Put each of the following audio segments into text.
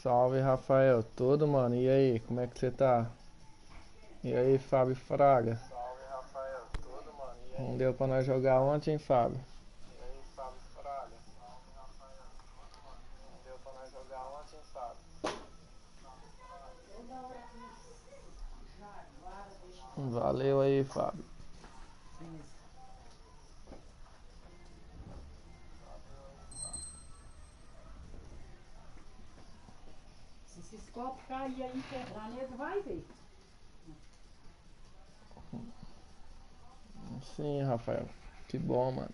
Salve, Rafael. Tudo, mano? E aí, como é que você tá? E aí, Fábio Fraga? Salve, Rafael. Tudo, mano? E Não aí? deu pra nós jogar ontem, hein, Fábio? E aí, Fábio Fraga? Salve, Rafael. Tudo, mano? Não deu pra nós jogar ontem, Fábio? Valeu aí, Fábio. Valeu aí, Fábio. Se esses copos caírem aí quebrar, nego vai ver. Sim, Rafael. Que bom, mano. Sim, Rafael. Que bom.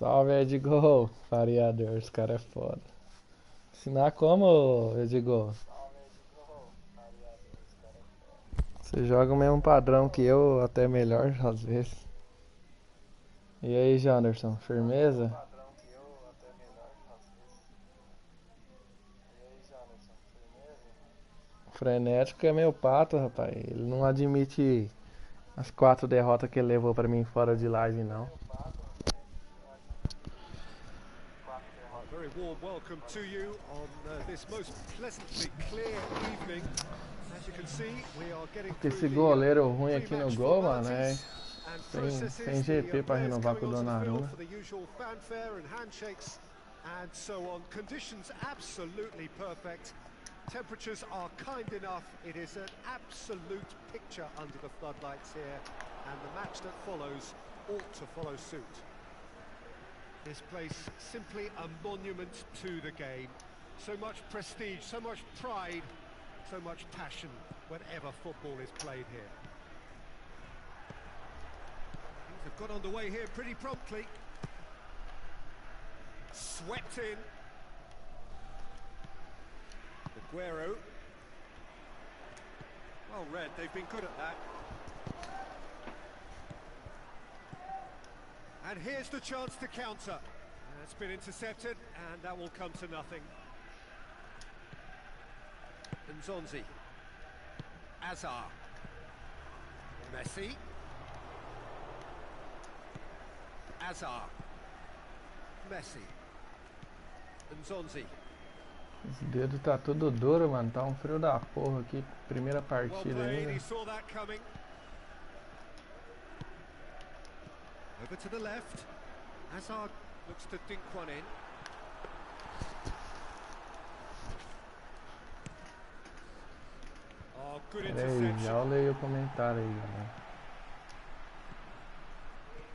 Salve, Edgol. Variador, esse cara é foda. Ensinar como, Edgol? Salve aí de gol. Variador, esse cara é foda. Você joga o mesmo padrão que eu, até melhor, às vezes. E aí, Janderson, Você joga o mesmo firmeza? padrão que eu, até melhor, às vezes. E aí, Janderson, firmeza? Frenético é meu pato, rapaz. Ele não admite as 4 derrotas que ele levou pra mim fora de live, Frenético é não. meu pato, rapaz. Ele não admite as 4 derrotas que Very ele warm levou pra mim welcome fora to de you live. on this most pleasantly clear evening. As you can see, we are getting Porque through esse the goleiro ruim aqui no pre-match gol, mano, é formalities and sem processes. The GP pra players renovar coming com o onto the field Donnarumma. for the usual fanfare and handshakes and so on. Conditions absolutely perfect. Temperatures are kind enough. It is an absolute picture under the floodlights here, and the match that follows ought to follow suit. This place simply a monument to the game. So much prestige, so much pride, so much passion whenever football is played here. Things have got underway here pretty promptly. Swept in. Aguero. Well read, they've been good at that. And here's the chance to counter. It's been intercepted, and that will come to nothing. Nzonzi. Azar. Messi. Azar. Messi. Nzonzi. Os dedos tá tudo duro, mano. Tá um frio da porra aqui. Primeira Well partida played, he ainda. saw that coming. Over to the left. Hazard looks to dink one in. Oh, good Pera aí, interception. já eu leio o comentário aí, né?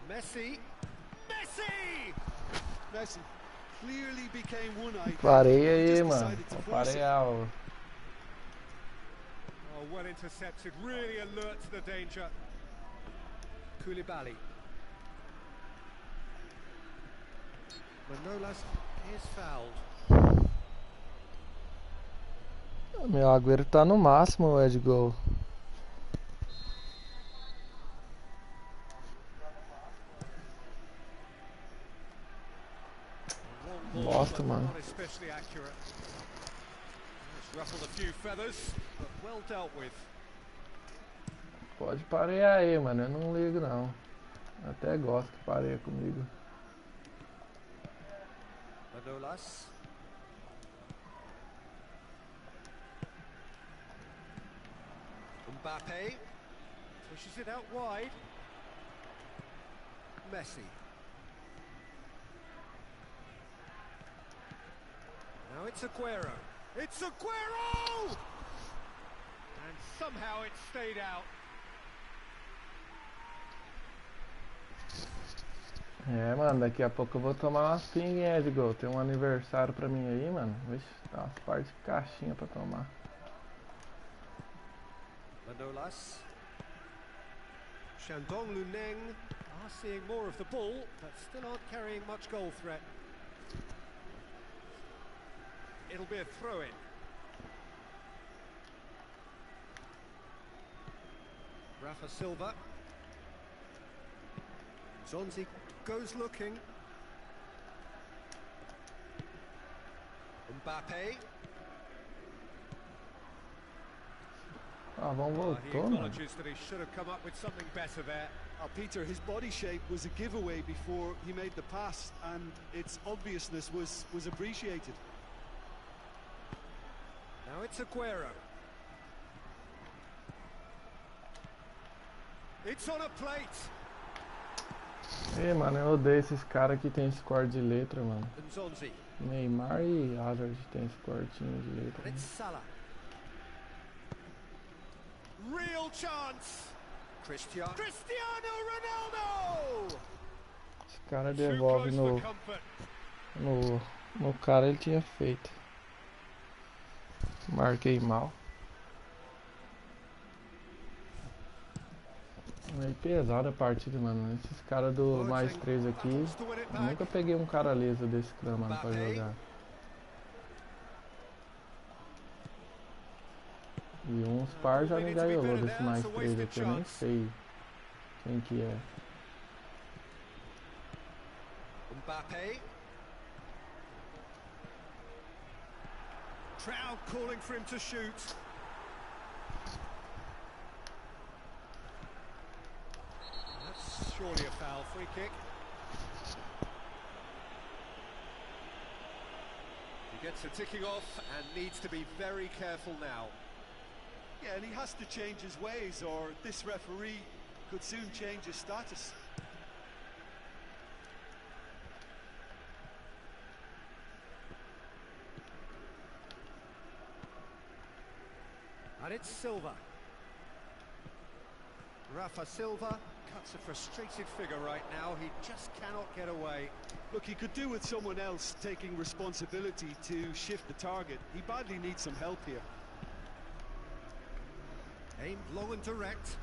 Messi. Messi! Messi clearly became one-eyed. Parei He aí, just mano. decided to Eu force parei it. a aula. well intercepted, really alert to the danger. Koulibaly. Manolas is fouled. Meu Agüero tá no máximo, Ed Gol. Bosta, mano. Not especially accurate. It's ruffled a few feathers, but well dealt with. Pode parear aí, mano. Eu não ligo, não. Até gosto que pareia comigo. Manolas. Mbappe pushes it out wide. Messi. Now it's Aguero. It's Aguero! And somehow it stayed out. É, mano, daqui a pouco eu vou tomar umas pinguinhas de gol. Tem um aniversário pra mim aí, mano. Vixe, dá umas partes de caixinha pra tomar. Manolas. Shandong Luneng are seeing more of the ball, but still aren't carrying much goal threat. It'll be a throw-in. Rafa Silva. Zonzi goes looking. Mbappe. Ah, vamos He voltou, mano. acknowledges that he should have come up with something better there. Peter, his body shape was a giveaway before he made the pass, and its obviousness was appreciated. Now it's Aguero. It's on a plate. Ei, mano, eu odeio esses caras que tem score de letra, mano. And Zonzi. Neymar e Hazard tem scoretinho de letra. And it's Salah. Real chance. Cristiano Ronaldo. Esse cara Too devolve close for comfort. no cara ele tinha feito. Marquei mal. Meio pesada a partida, mano. Esses caras do mais 3 aqui, eu nunca peguei um cara liso desse clã, mano, pra jogar. E uns par já me gaiolou desse mais 3 aqui, eu nem sei quem que é. Mbappe. Crowd calling for him to shoot. That's surely a foul. Free kick. He gets a ticking off and needs to be very careful now. Yeah, and he has to change his ways, or this referee could soon change his status. And it's Silva. Rafa Silva cuts a frustrated figure right now. He just cannot get away. Look, he could do with someone else taking responsibility to shift the target. He badly needs some help here. Aimed low and direct.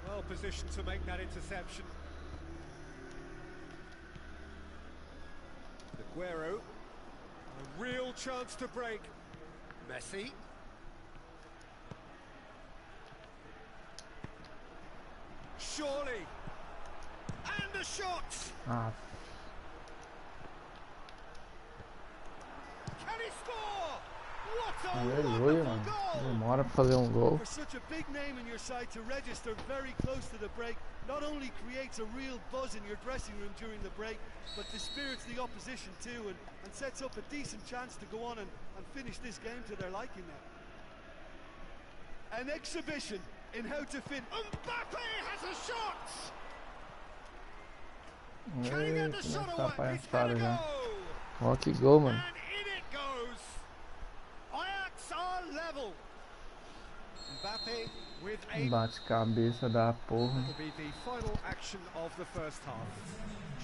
Well positioned to make that interception. Aguero. A real chance to break. Messi. Surely. And the shot! Ah, Can he score? What a aleluia, wonderful mano. goal! Demora pra fazer um gol. For such a big name in your side to register very close to the break, not only creates a real buzz in your dressing room during the break, but dispirits the opposition too, and sets up a decent chance to go on and finish this game to their liking now. An exhibition in how to fit. Mbappe has a shot! Can he get Eita, the shot tá away? It's palhaçada gonna já. go! Ó que gol, mano. And in it goes! Ajax are level! Mbappe with a... Bate cabeça da porra. That'll be the final action of the first half.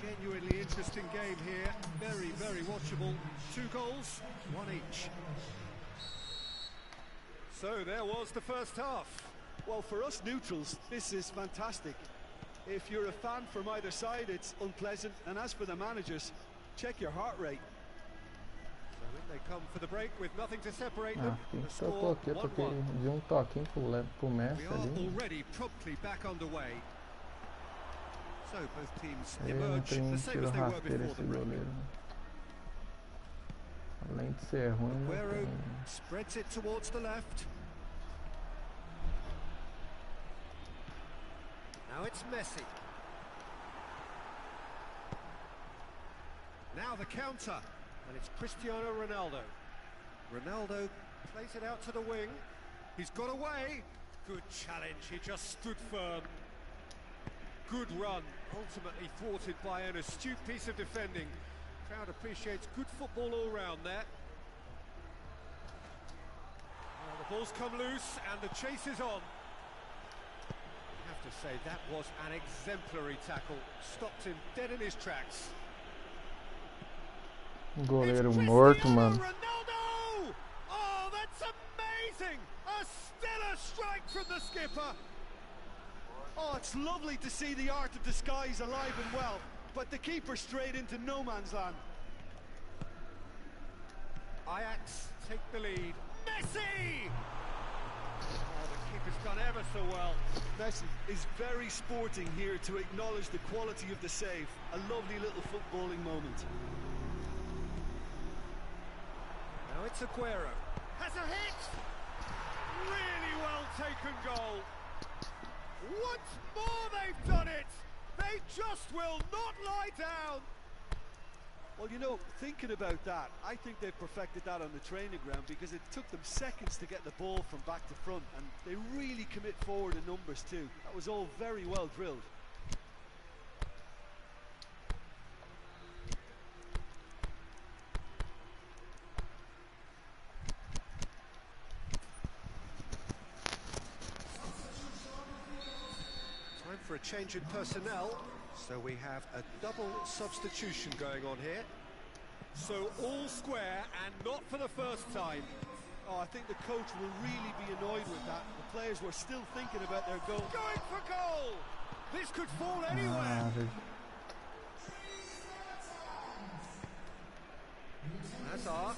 Genuinely interesting game here. Very, very watchable. 2 goals, 1 each. So there was the first half. Well, for us neutrals, this is fantastic. If you're a fan from either side, it's unpleasant. And as for the managers, check your heart rate. So in they come for the break with nothing to separate Ah, them. fiquei The só score coloquei, 1-1. toquei de um toquinho pro We Messi are ali. already promptly back underway. So both teams Ele não emerge tem the same tiro as they were rasteiro before esse the break. goleiro. Além de ser ruim, não Aguero tem. spreads it towards the left. Now it's Messi. Now the counter, and it's Cristiano Ronaldo. Ronaldo plays it out to the wing. He's got away. Good challenge, he just stood firm. Good run, ultimately thwarted by an astute piece of defending. Crowd appreciates good football all round there. Well, the ball's come loose and the chase is on. I have to say that was an exemplary tackle. Stopped him dead in his tracks. Goleiro It's morto, Cristiano mano. Ronaldo! Oh, that's amazing! A stellar strike from the skipper. Oh, it's lovely to see the art of disguise alive and well, but the keeper straight into no man's land. Ajax take the lead. Messi! Oh, the keeper's done ever so well. Messi is very sporting here to acknowledge the quality of the save. A lovely little footballing moment. Now it's Aguero. Has a hit! Really well taken goal. Once more they've done it! They just will not lie down! Well, you know, thinking about that, I think they've perfected that on the training ground because it took them seconds to get the ball from back to front, and they really commit forward in numbers too. That was all very well drilled. Time for a change in personnel. So we have a double substitution going on here. So all square and not for the first time. Oh, I think the coach will really be annoyed with that. The players were still thinking about their goal. Going for goal! This could fall anywhere. Ah, Hazard.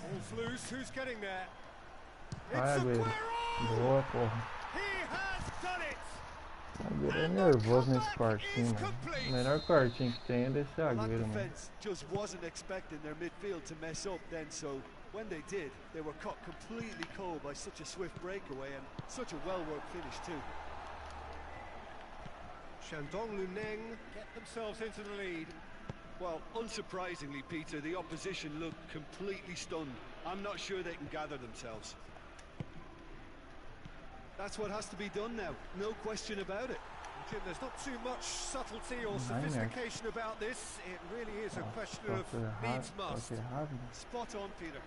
Ball's loose, who's getting there? vai, It's Agüero. Aguero! Boa, porra. He has done it! Agüero é nervoso nesse quartinho, mano. O melhor quartinho que tem é desse Well, that Agüero, mano. defence just wasn't expecting their midfield to mess up then, so when they did, they were caught completely cold by such a swift breakaway and such a well-worked finish too. Shandong Luneng get themselves into the lead. Well, unsurprisingly, Peter, the opposition looked completely stunned. I'm not sure they can gather themselves. That's what has to be done now, no question about it. Jim, there's not too much subtlety or Nein, sophistication about this. It really is a question of Toque errado, needs must. toque errado. Spot on, Peter.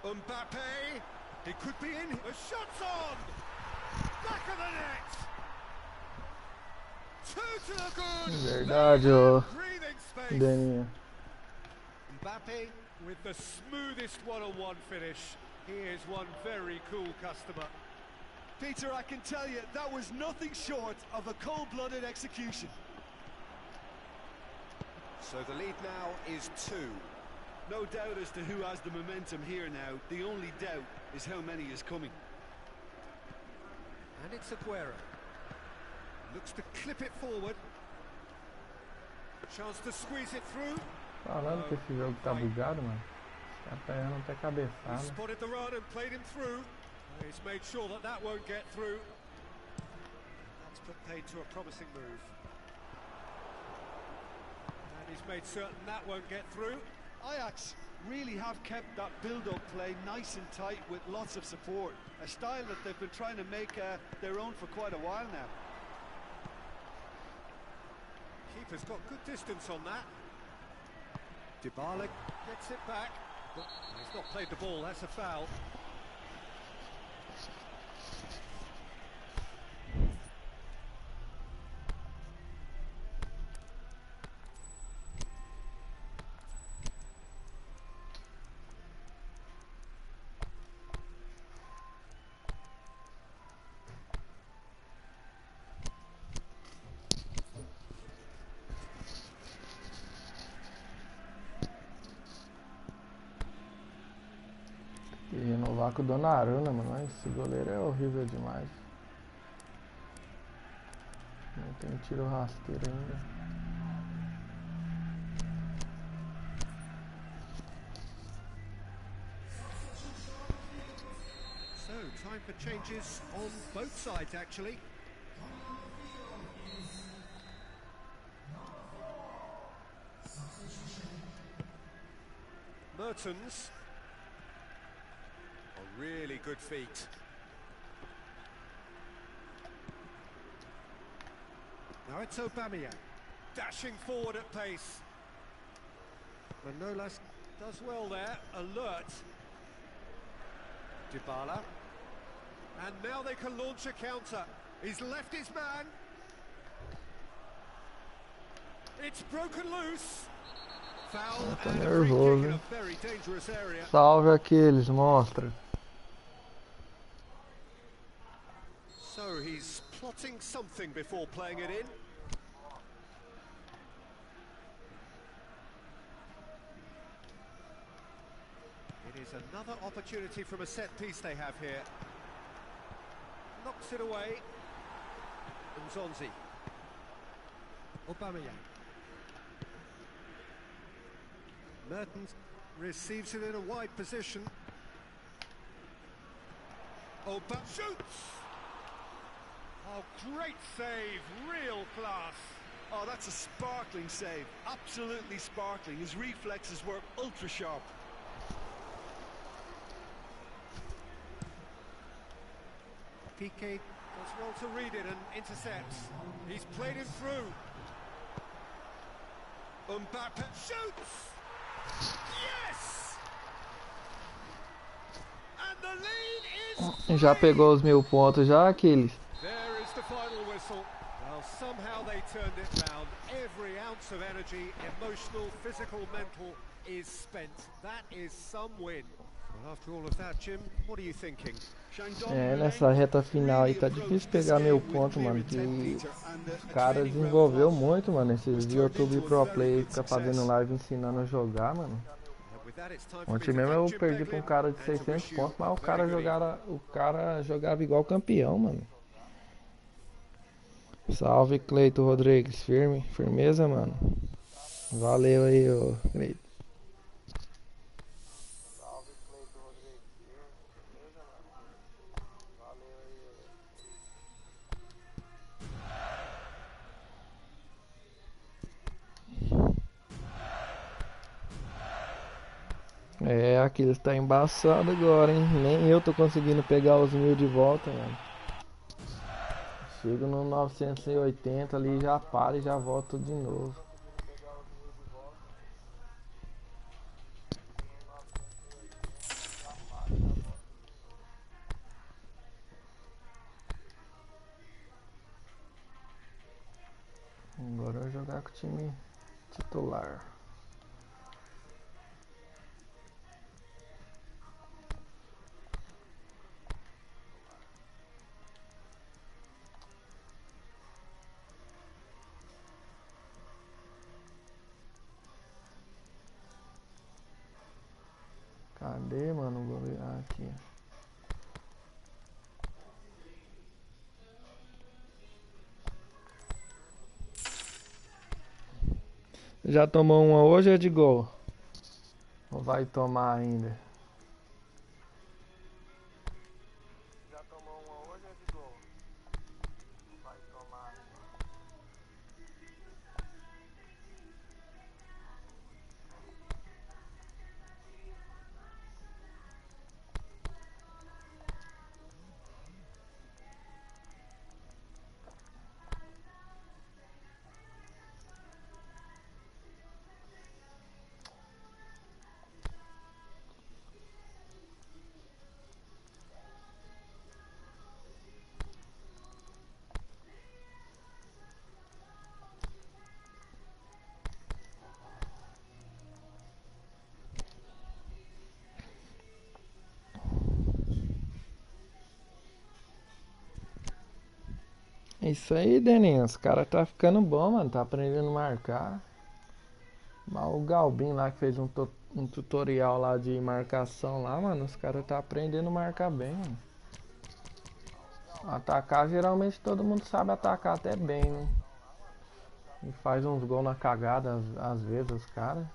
Mbappe, he could be in. The shot's on! Back of the net! Two to the good! Verdade, ô Breathing space! Daninha. Mbappe with the smoothest one-on-one finish. He is one very cool customer. Peter, I can tell you, that was nothing short of a cold-blooded execution. So the lead now is 2. No doubt as to who has the momentum here now. The only doubt is how many is coming. And it's Aguero. Looks to clip it forward. Chance to squeeze it through. Falando que esse jogo tá bugado, mano. Tá pegando até He cabeçada. spotted the run and played him through. He's made sure that that won't get through. That's put paid to a promising move. And he's made certain that won't get through. Ajax really have kept that build-up play nice and tight with lots of support. A style that they've been trying to make their own for quite a while now. Keeper's got good distance on that. Dybala gets it back. But he's not played the ball, that's a foul. lá com o Donnarumma, mano. Mas esse goleiro é horrível demais. Não tem tiro rasteiro ainda. So, time for changes on both sides, actually. Mertens. A really good feat. Now it's Aubameyang, dashing forward at pace. Manolas does well there, alert. Dybala. And now they can launch a counter. He's left his man. It's broken loose. Foul Tô and a free kick nervoso, in hein? a very dangerous area. Salve aqueles, mostra. So he's plotting something before playing it in. It is another opportunity from a set piece they have here. Knocks it away. Nzonzi. Aubameyang. Mertens receives it in a wide position. Shoots! Oh, great save, real class. Oh, that's a sparkling save, absolutely sparkling. His reflexes were ultra sharp. Piqué does well to read it and intercepts. He's played him through. Mbappe shoots! Yes! And the lead is Já pegou os 1000 pontos já, Aquiles? There is the final whistle. Well, somehow they turned it round. Every ounce of energy, emotional, physical, mental, is spent. That is some win. Well, after all of that, Jim, what are you thinking? É, nessa reta final aí tá difícil pegar 1000 pontos, mano. Que os caras desenvolveu muito, mano. Esses YouTube Pro Play fica fazendo live ensinando a jogar, mano. Ontem mesmo eu perdi pra um cara de 600 pontos, mas o cara jogava igual campeão, mano. Salve, Cleito Rodrigues. Firmeza, mano. Valeu aí, ô Cleito. Salve, Cleiton Rodrigues. Beleza, mano? Valeu aí. É, aquilo tá embaçado agora, hein? Nem eu tô conseguindo pegar os 1000 de volta, mano. Chego no 980 ali, já paro e já volto de novo. Pegar os mil de volta. Tem 980, já para, já volta. Agora eu vou jogar com o time titular. Cadê, mano, o goleiro? Ah, aqui. Já tomou uma hoje ou é de gol? Ou vai tomar ainda? Já tomou uma hoje é de gol? Vai tomar. É isso aí, Deninho. Os caras tá ficando bom, mano. Tá aprendendo a marcar. Mas o Galbin lá que fez um um tutorial lá de marcação lá, mano. Os caras tá aprendendo a marcar bem, mano. Atacar, geralmente todo mundo sabe atacar até bem, né? E faz uns gols na cagada, às vezes, os caras.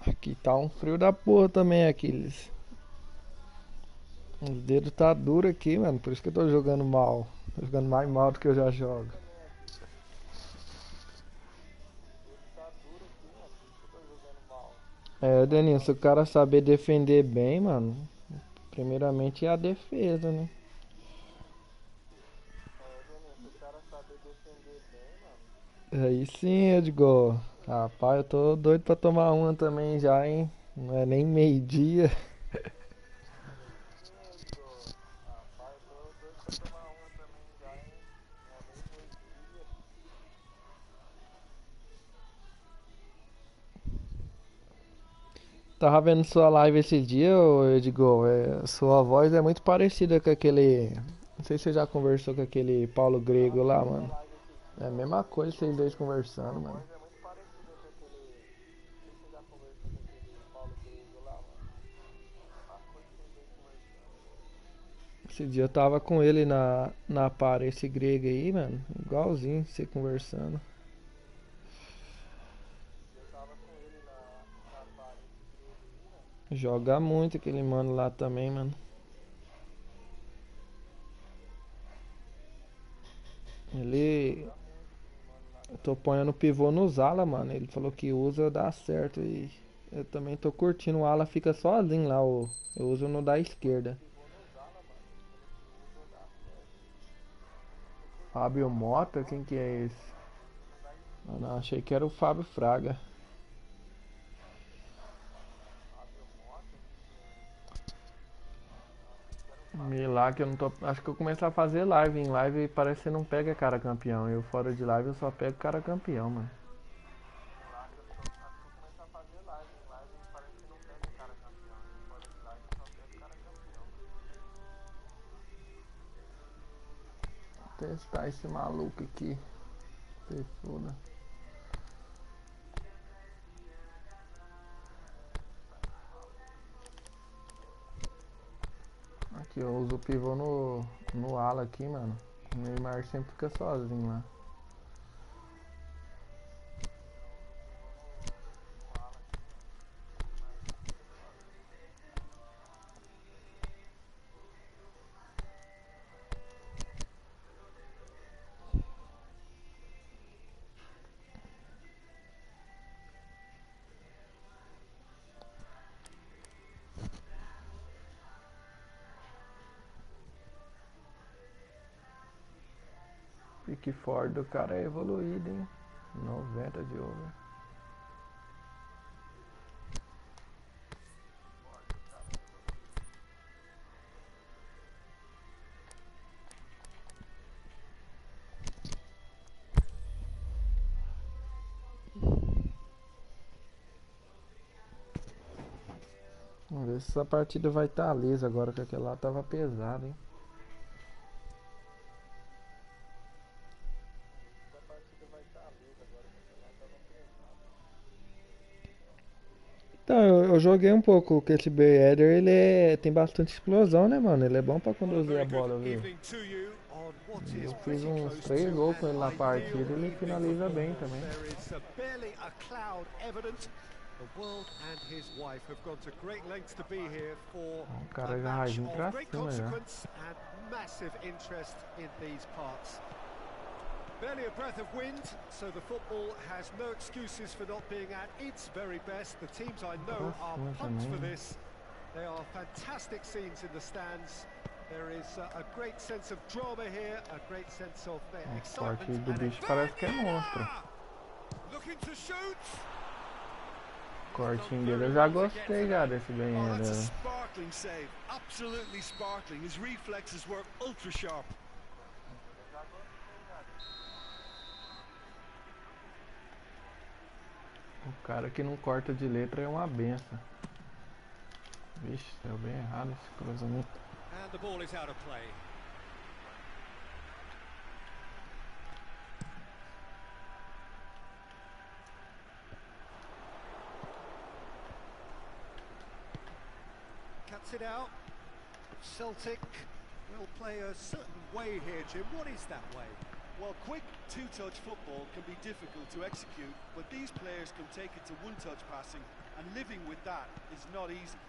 Aqui tá um frio da porra também, Aquiles. Os dedos tá duro aqui, mano. Por isso que eu tô jogando mal. Tô jogando mais mal do que eu já jogo. É, Deninho, se o cara saber defender bem, mano. Primeiramente é a defesa, né? Aí sim, Edgar. Rapaz, eu tô doido pra tomar uma também já, hein? Não é nem meio-dia. Tava vendo sua live esse dia, ô Edgar. Sua voz é muito parecida com aquele. Não sei se você já conversou com aquele Paulo Grego lá, mano. É a mesma coisa vocês dois conversando, mano. Esse dia eu tava com ele na para esse grego aí, mano. Igualzinho, você conversando. Joga muito aquele mano lá também, mano. Ele. Eu tô ponhando pivô nos ala, mano. Ele falou que usa, dá certo. E eu também tô curtindo. O ala fica sozinho lá. Eu uso no da esquerda. Fábio Mota? Quem que é esse? Ah, não, achei que era o Fábio Fraga. E lá que eu não tô. Acho que eu começo a fazer live. Em live parece que não pega cara campeão. Eu fora de live eu só pego cara campeão, mano. Vou testar esse maluco aqui. Se foda. Aqui eu uso o pivô no ala aqui, mano. O Neymar sempre fica sozinho lá. Pique forte do cara é evoluído, hein? 90 de over. Vamos ver se essa partida vai estar lisa agora, que aquela lá tava pesada, hein? Então, eu joguei um pouco com esse Eder, tem bastante explosão, né, mano? Ele é bom pra Well, a conduzir a very good bola, viu? evening to you on what is Eu fiz pretty uns close 3 to gols com ele na an partida ideal e ele evening for finaliza bem football. também. There is barely a cloud evident. The world and his wife have gone to great lengths to be here for O a cara já vai match vir of pra great cima já. consequence and massive interest in these parts. Barely a breath of wind, so the football has no excuses for not being at its very best. The teams I know are pumped for this. They are fantastic scenes in the stands. There is a great sense of drama here, a great sense of O excitement. corte do And bicho parece que é monstro. looking to shoot. O cortinho dele eu já gostei já desse bem Oh, that's a Eder. sparkling save. Absolutely sparkling. His reflexes were ultra sharp. O cara que não corta de letra é uma benção. Vixe, deu bem errado esse cruzamento. And the ball is out of play. Cuts it out. Celtic will play a certain way here, Jim. What is that way? Well, quick two-touch football can be difficult to execute, but these players can take it to one-touch passing, and living with that is not easy.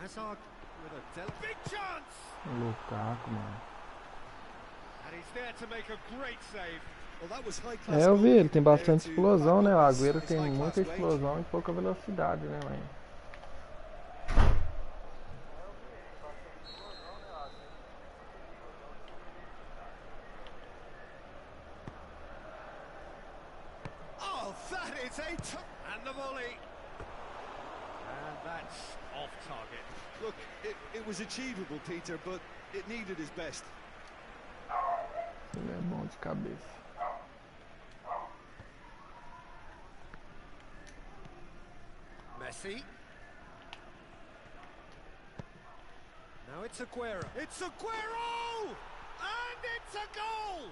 Hazard with a big chance! Lukaku, mano. And he's there to make a great save. Well, that was high-class. É, eu vi, ele tem bastante compared to explosão, né? O back Agüero it's tem high-class muita range. explosão e pouca velocidade, né, mano? Oh, that is and the volley. And that's off target. Look, it was achievable, Peter, but it needed his best. Ele é bom de cabeça. Messi. Now it's Aguero. It's Aguero! And it's a goal!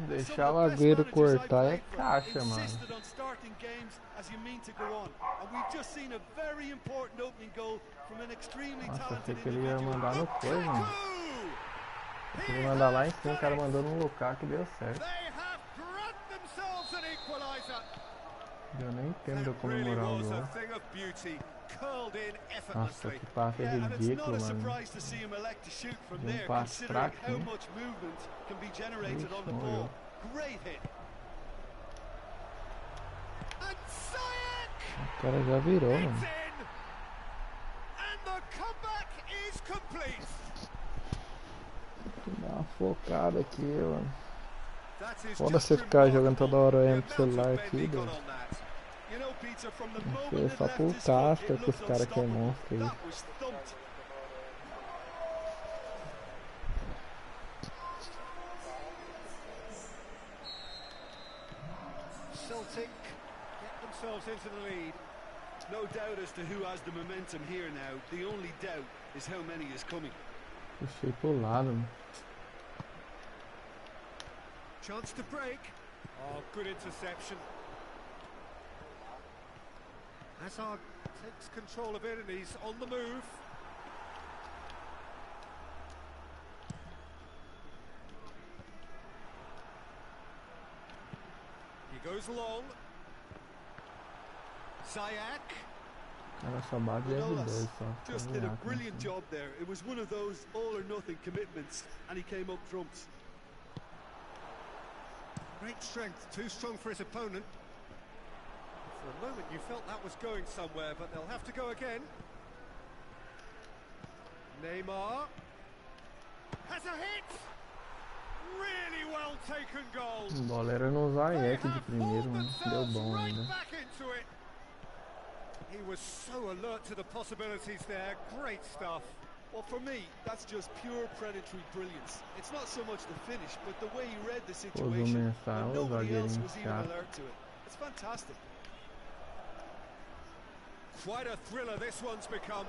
Deixar o Agüero cortar é caixa, mano. Insisted on starting games as you mean to go on, and we've just seen a very important opening goal from an extremely Nossa, achei talented que ele ia individual. mandar no coisa, mano. Ele ia mandar lá em cima, o cara mandou no Lukaku, deu certo. They have grabbed themselves an equalizer. Eu nem entendo That como really comemorar o was a gol. thing of beauty, curled in Nossa, effortlessly. que passe Yeah, and it's ridículo, not a mano. surprise to see him elect to shoot from Deu there, passe considering how fraquinho. much movement can be generated Ixi, on the morreu. ball. Great hit. And Ziyech! O cara já virou, It's mano. in! And the comeback is complete! Tem que dar uma focada aqui, mano. That is Foda just você ficar jogando remarkable. toda hora The olhando amount pro of celular men aqui, he got Deus. on that. You know, Peter, from the Foi moment só it pro left his casca foot, it que os looked caras que é unstoppable. monstro aí. That was thumped. Celtic get themselves into the lead. No doubt as to who has the momentum here now. The only doubt is how many is coming. Puxei pro lado, mano. Chance to break. Oh, good interception. Hazard takes control of it and he's on the move. He goes long. Ziyech. O cara só bate de R2 só. Just Tá did a ligado, brilliant né? job there. It was one of those all or nothing commitments, and he came up trumps. Great strength, too strong for his opponent. For a moment you felt that was going somewhere, but they'll have to go again. Neymar has a hit! Really well taken goal. A bola era no They Ziyech de have primeiro, pulled mano. Deu themselves bom right ainda. back into it. He was so alert to the possibilities there. Great stuff. Well, for me, that's just pure predatory brilliance. It's not so much the finish, but the way he read the situation, mensagem, and o nobody else zagueirinho was even chato. alert to it. It's fantastic. Quite a thriller this one's become.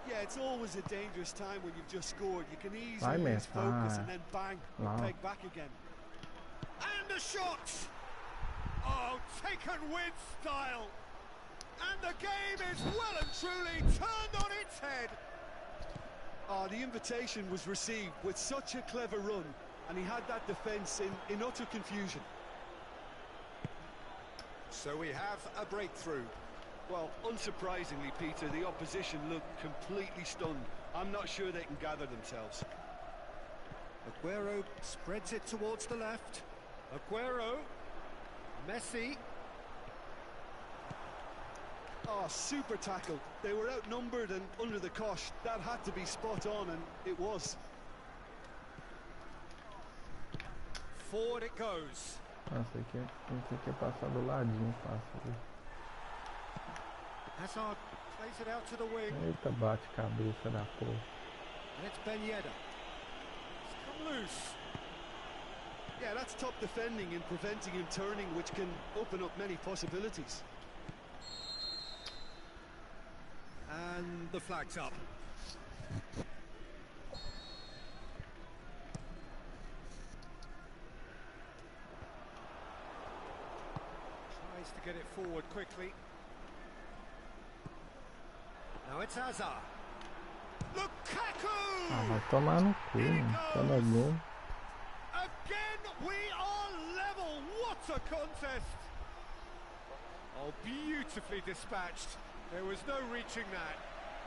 Yeah, it's always a dangerous time when you've just scored. You can Vai, easily lose focus Messi. and then bang, Wow. peg back again. And a shot! Oh, taken with style. And the game is well and truly turned on its head. Oh, the invitation was received with such a clever run, and he had that defence in utter confusion. So we have a breakthrough. Well, unsurprisingly, Peter, the opposition looked completely stunned. I'm not sure they can gather themselves. Aguero spreads it towards the left. Aguero. Messi. Oh, super tackle. They were outnumbered and under the cosh. That had to be spot on, and it was. Forward it goes. Nossa, aqui tem que passar do ladinho, passa ali. Hazard plays it out to the wing. Eita, bate cabeça da porra. And it's Ben Yedder. It's come loose. Yeah, that's top defending and preventing him turning, which can open up many possibilities. And the flag's up. Tries to get it forward quickly. Now it's Hazard. Lukaku! Ah, vai tomar no cu, mano. Cada gol. Again, we are level. What a contest! Oh, beautifully dispatched. There was no reaching that.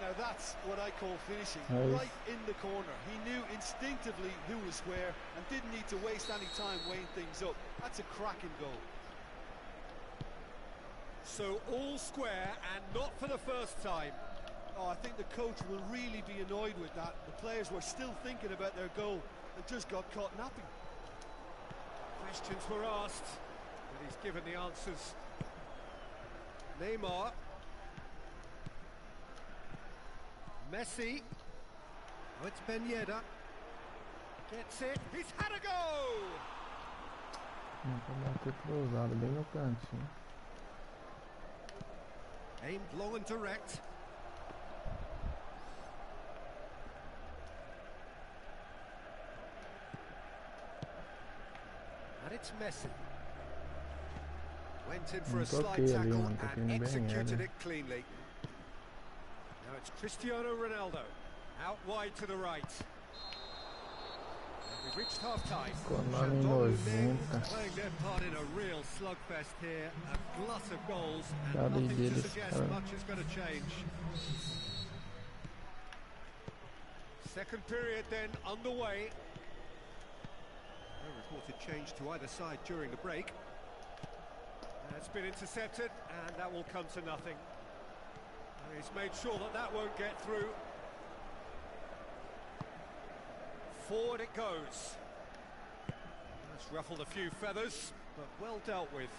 Now that's what I call finishing, Nice. right in the corner. He knew instinctively who was where and didn't need to waste any time weighing things up. That's a cracking goal. So all square and not for the first time. Oh, I think the coach will really be annoyed with that. The players were still thinking about their goal and just got caught napping. Questions were asked, but he's given the answers. Neymar. Messi. Oh, it's Ben Yedder. Gets it. He's had a go! Pra bater cruzado, bem no cantinho. Aimed long and direct. And it's Messi. Went in for a slide Toquei ali, tackle mano. Toquei and no Ben executed Yedder. it cleanly. Now it's Cristiano Ronaldo. Out wide to the right. And we've reached half-time. Economia nojenta. Playing their part in a real slugfest here. A glut of goals Cada and nothing to deles, suggest cara. much is going to change. Second period then underway. No reported change to either side during the break. It's been intercepted and that will come to nothing. And he's made sure that that won't get through. Forward it goes. That's ruffled a few feathers, but well dealt with.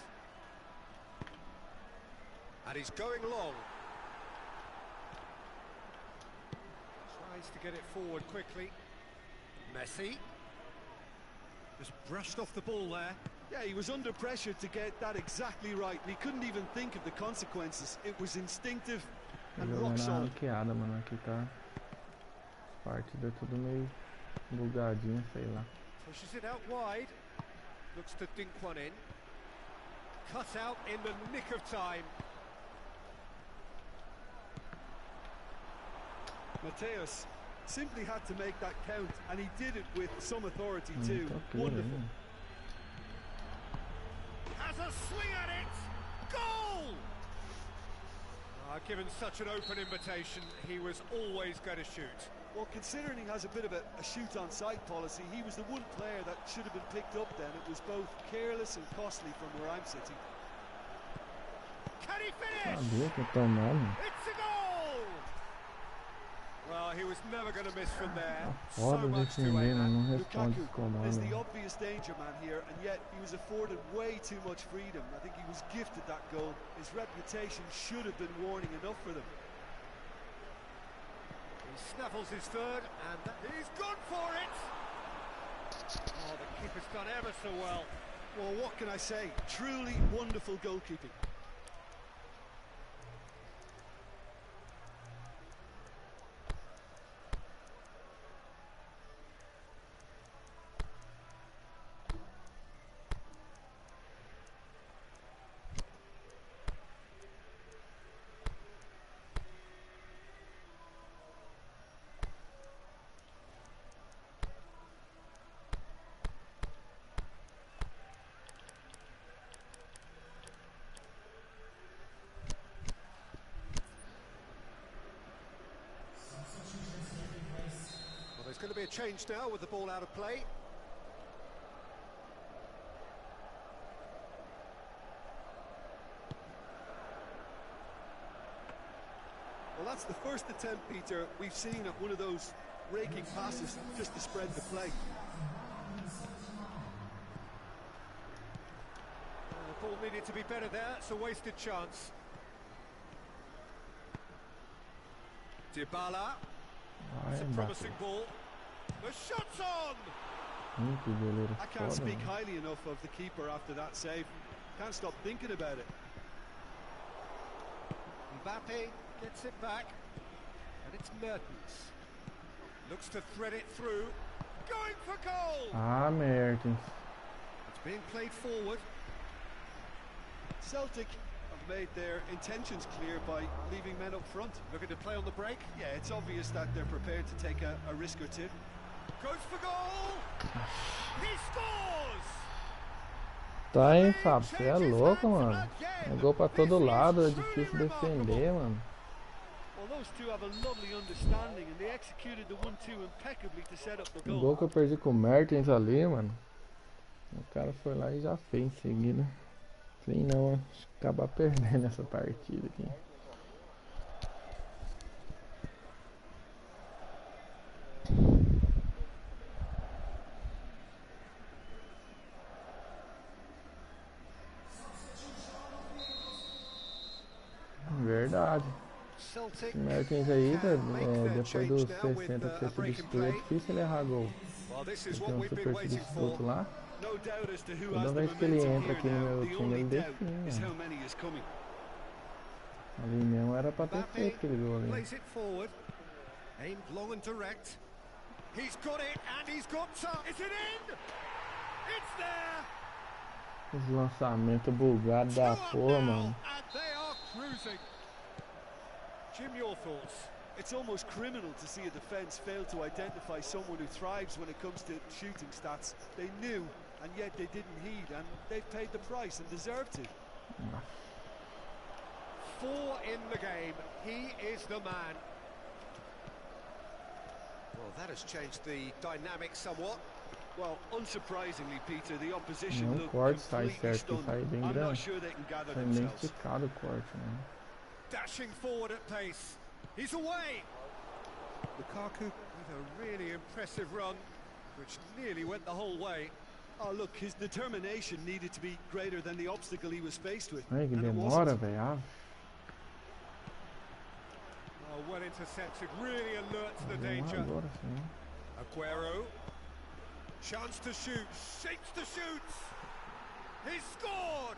And he's going long. Tries to get it forward quickly. Messi. Just brushed off the ball there. Yeah, he was under pressure to get that exactly right. He couldn't even think of the consequences. It was instinctive and rock Jogando a solid. ranqueada, mano. Aqui tá. Partida tudo meio bugadinha, sei lá. Pushes it out wide. Looks to dink one in. Cut out in the nick of time. Mateus simply had to make that count, and he did it with some authority too. Toquei Wonderful. ali. Has a swing at it! Goal! Given such an open invitation, he was always going to shoot. Well, considering he has a bit of a shoot on sight policy, he was the one player that should have been picked up then. It was both careless and costly from where I'm sitting. Can he finish? Sabia que ia tomar, mano. It's a goal! Well, he was never going to miss from there. So Foda much to defender, aim mano. at. Não responde os Lukaku is the comandos. obvious danger man here, and yet he was afforded way too much freedom. I think he was gifted that goal. His reputation should have been warning enough for them. He snaffles his third, and he's gone for it! Oh, the keeper's done ever so well. Well, what can I say? Truly wonderful goalkeeping. Well, there's going to be a change now with the ball out of play. Well, that's the first attempt, Peter, we've seen at one of those raking passes just to spread the play. The ball needed to be better there. It's a wasted chance. Dybala. It's a Vai, promising bateu. ball. The shot's on! Que goleiro I can't foda, speak mano. highly enough of the keeper after that save. Can't stop thinking about it. Mbappe Gets it back. And it's Mertens. Looks to thread it through. Going for goal! Ah, Mertens. It's being played forward. Celtic have made their intentions clear by leaving men up front. Looking to play on the break. Yeah, it's obvious that they're prepared to take a risk or two. Goes for goal! He scores! Tá, hein, Fábio? Você é louco, mano. É gol pra todo lado, é difícil defender, mano. Well, those two have a lovely understanding and they executed the 1-2 impeccably to set up the O goal. gol que eu perdi com o Mertens ali, mano. O cara foi lá e já fez em seguida. Sim, não, acho que acabar perdendo essa partida aqui. Verdade. Celtic. Esse Mertens aí, depois dos 60 que você substitui, é difícil ele errar gol. Well, this is Tem what um we've been super waiting substituto for. lá. No doubt as to who Toda has the vez que ele momentum entra here aqui no now. meu The time, only ele doubt define, is mano. how many is coming. Ali mesmo era pra ter feito aquele gol ali. Plays it forward. Aimed long and direct. He's got it and he's got some. Is it in? It's there. Os lançamentos bugados da Two up porra, now, mano. and they are cruising. Jim, your thoughts? It's almost criminal to see a defence fail to identify someone who thrives when it comes to shooting stats. They knew, and yet they didn't heed, and they've paid the price and deserve to. 4 in the game. He is the man. Well, that has changed the dynamic somewhat. Well, unsurprisingly, Peter, the opposition Não, o look corte sai completely certo, que stunned. sai bem I'm not grande. sure they can gather Sai bem themselves. esticado o corte, né? Dashing forward at pace. He's away. Lukaku with a really impressive run, which nearly went the whole way. Oh, look, his determination needed to be greater than the obstacle he was faced with. Ai, que and it demora, wasn't. velho. Oh, well intercepted, really alert to the Vamos danger. agora, sim. Aguero. Chance to shoot. Shapes to shoot. He scored.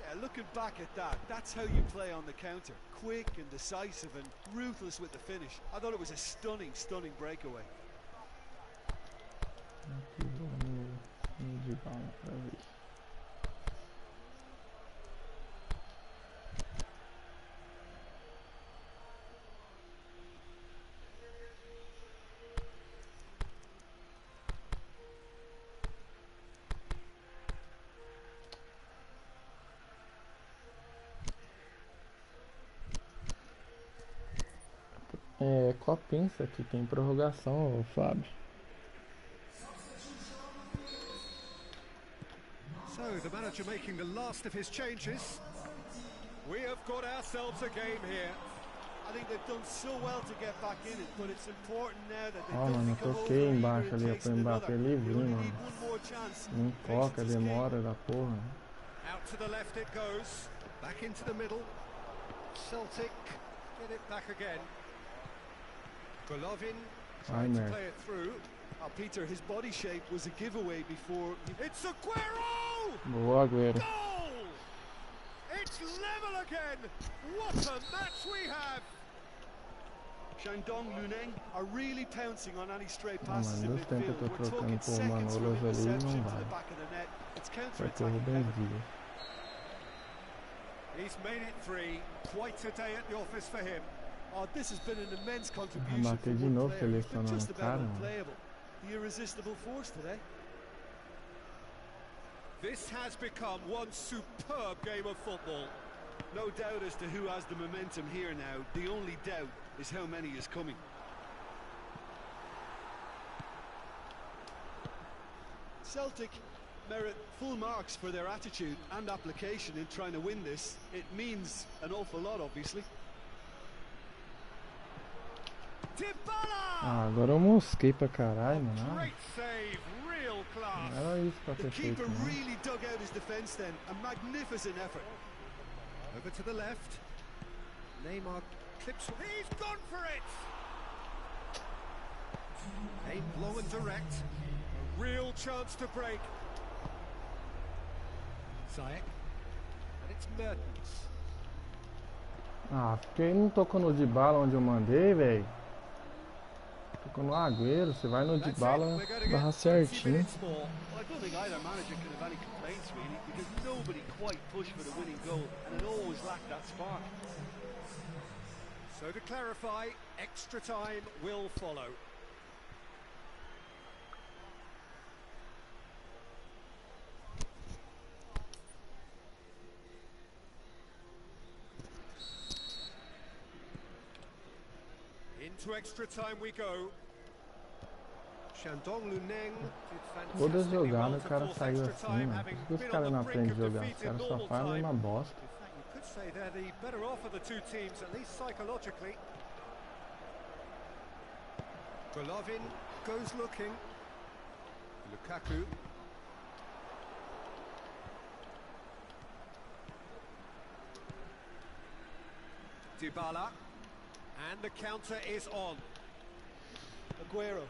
Yeah, looking back at that, that's how you play on the counter. Quick and decisive and ruthless with the finish. I thought it was a stunning, stunning breakaway. Aqui vamos de bola pra ver. É, Copinha aqui tem prorrogação, ô, Fábio. So the manager making the last of his changes. We have got ourselves a game here. I think they've done so well to get back in it, but it's important now that they Ó, don't mano, eu become toquei over embaixo eager ali, in ó, pro chasing Mbappé another. livre, They only mano. need one more chance. Não toca, Patience is king. demora da porra. Out to the left it goes. Back into the middle. Celtic get it back again. Golovin trying to Aimer. play it through. Oh, Peter, his body shape was a giveaway before. It's Aguero! Boa, Agüero. Goal! It's level again! What a match we have! Shandong Luneng are really pouncing on any stray Ah, passes mano, in dos tempos midfield. que eu We're tô talking trocando por seconds from Manolas ali, interception não to the vai. back of the net. It's Vai ter o counter-attacking Rubem heaven. Dias. He's made it 3. Quite a day at the office for him. Oh, this has been an immense Vai contribution bater from de one novo player. He's been selecionando just o about cara, mano. unplayable. The irresistible force today. This has become one superb game of football. No doubt as to who has the momentum here now. The only doubt is how many is coming. Celtic merit full marks for their attitude and application in trying to win this. It means an awful lot, obviously. Dybala! Ah, agora eu mosquei pra caralho, mano. Ah, Great save, real class. não era isso pra The ter feito, keeper não. really dug out his defence then. A magnificent effort. Over to the left. Neymar clips. He's gone for it! Aimed long and direct. A real chance to break. Ziyech. And it's Mertens. Ah, porque não tocou no de bala onde eu mandei, velho. Tocou no Agüero, você vai no de That's it. bala, We're going to get barra 20 certinho. minutes more. Well, I don't think either manager can have any complaints really, because nobody quite pushed for the winning goal, and it always lacked that spark. So to clarify, extra time will follow. Into extra time we go. Shandong Luneng did Toda fantastically well jogada o to cara force saiu extra assim, time, mano. having Por que os been on caras the não brink aprendem a of jogar? defeat Os in caras só normal fazem a time. mesma bosta. In fact, you could say they're the better off of the two teams, at least psychologically. Golovin goes looking. Lukaku. Dybala. And the counter is on. Aguero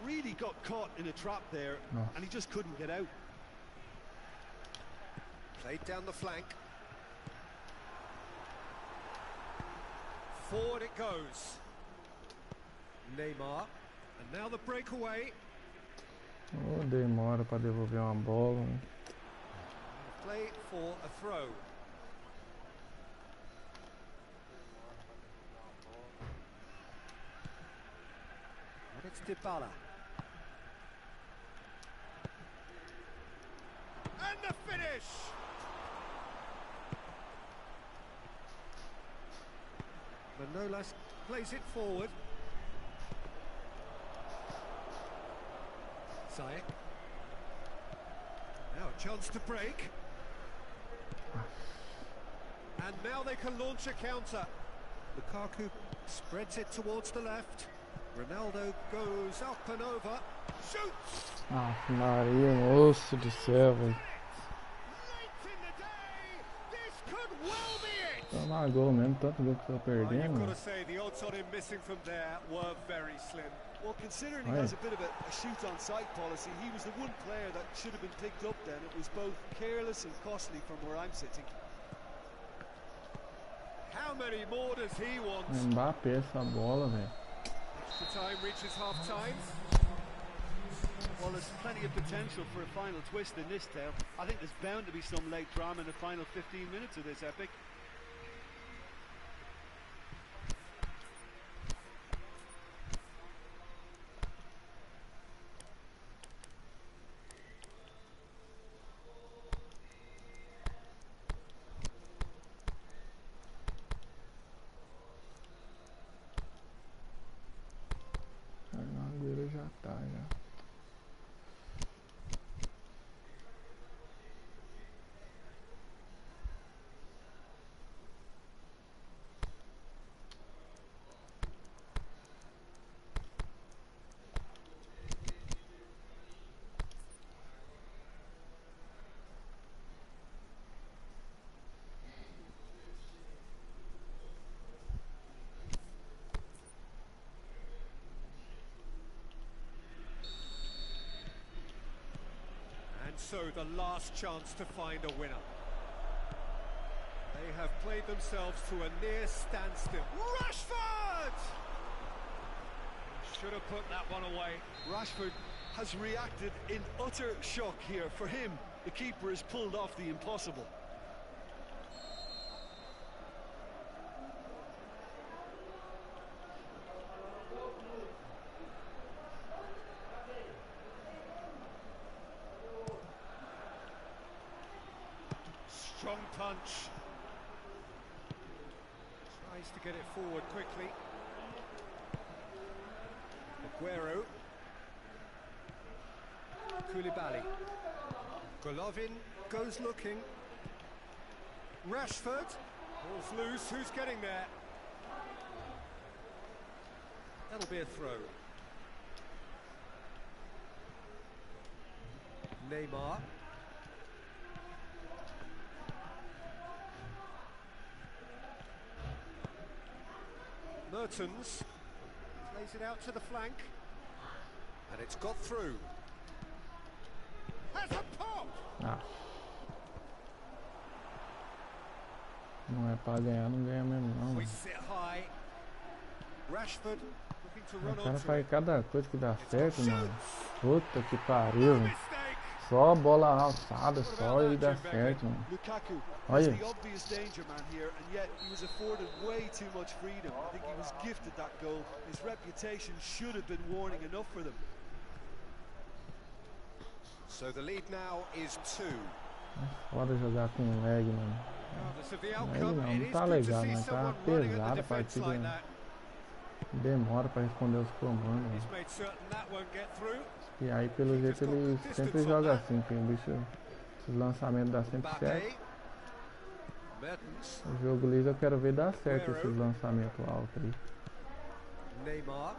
really got caught in a trap there, No. and he just couldn't get out. Played down the flank. Forward it goes. Neymar. And now the breakaway. Oh, demora pra devolver uma bola. Né? Play for a throw. And it's Dybala. And the finish! Manolas plays it forward. Ziyech. Now a chance to break. And now they can launch a counter. Lukaku spreads it towards the left. Ronaldo goes up and over. Shoots! Ah, Maria, moço do céu, velho. Late in the day, this could well be it. Tomar gol mesmo, tanto gol que tô Well, perdendo. you've got Mano. to say the odds on him missing from there were very slim. Well, considering he Right. has a bit of a shoot on sight policy, he was the one player that should have been picked up then. It was both careless and costly from where I'm sitting. How many more does he want? Mbappé essa bola, velho. Extra time reaches half time. Well, there's plenty of potential for a final twist in this tale. I think there's bound to be some late drama in the final 15 minutes of this epic. O Agüero já tá, já. And so the last chance to find a winner. They have played themselves to a near standstill. Rashford! Should have put that one away. Rashford has reacted in utter shock here. For him, the keeper has pulled off the impossible. Strong punch. Tries to get it forward quickly. Aguero. Koulibaly. Golovin goes looking. Rashford. Ball's loose. Who's getting there? That'll be a throw. Neymar. Mertens plays it out to the flank, and it's got through. Has a pop! Ah, Não é pra ganhar, não ganha mesmo não. We sit high. Rashford looking to O run cara onto faz it. cada coisa que dá It's got certo, mano. shoots. Puta que pariu, No velho. mistake. Só bola alçada, What about só ele that, dá Jim Begley? certo, mano. Lukaku was Olha. the obvious danger man here, and yet he was afforded way too much freedom. I think he was gifted that goal. His reputation should have been warning enough for them. So the lead now is 2. Foda jogar com lag, mano. Regardless of the Lag outcome, não, it não is tá good to legal, see não. Tá someone running at the pesada a defence partida. like that. Demora pra responder os comandos, He's mano. made certain that won't get through. E aí, pelo jeito, ele sempre joga assim, que o bicho, os lançamentos dá sempre certo. Mbappe. Mertens. O jogo liso eu quero ver dar certo Aguero. esses lançamentos altos aí. Neymar.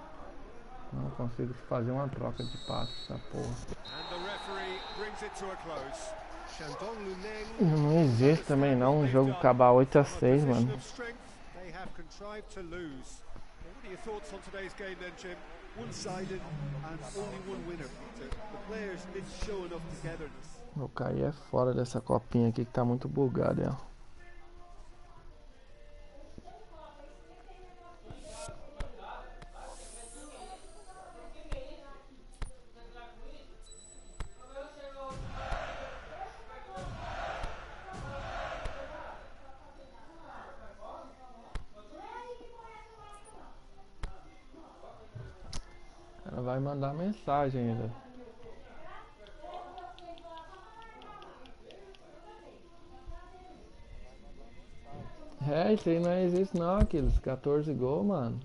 Não consigo fazer uma troca de passes, essa porra. And the referee brings it to a close. Shandong Luneng. Não existe também não um jogo acabar 8-6, mano. They have contrived to lose. What are your thoughts on today's game then, Jim? One-sided and only one winner, Peter. The players didn't show enough togetherness. Vou cair é fora dessa copinha aqui que tá muito bugada, ó. Ela vai mandar mensagem ainda. É, isso aí não existe não, aqueles 14 gols, mano.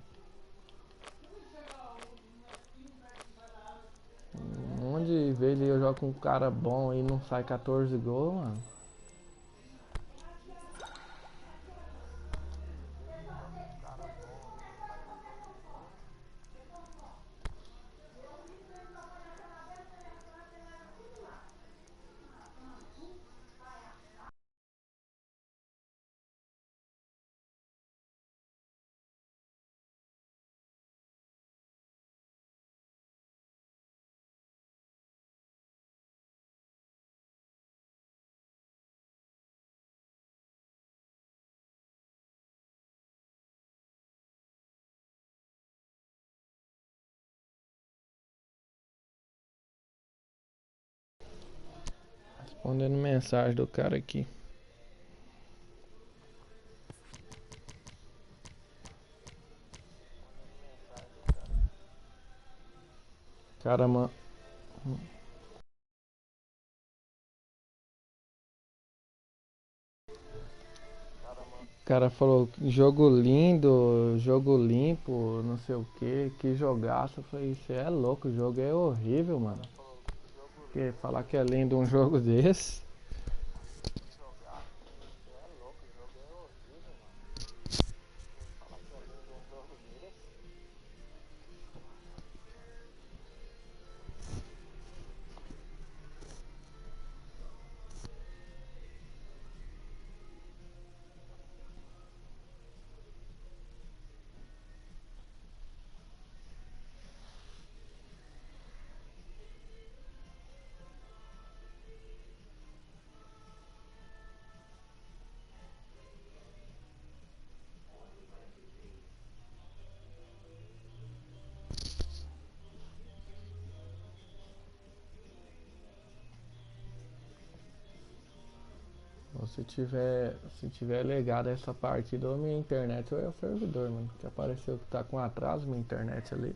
Um monte de vezes eu jogo com um cara bom e não sai 14 gols, mano. Respondendo mensagem do cara aqui. Cara, mano. O cara falou jogo lindo, jogo limpo, não sei o que jogaço. Eu falei, você é louco, o jogo é horrível, mano. Porque falar que é lindo um jogo desse. Ou se tiver legado essa partida, ou minha internet ou é o servidor, mano. Que apareceu que tá com atraso minha internet ali.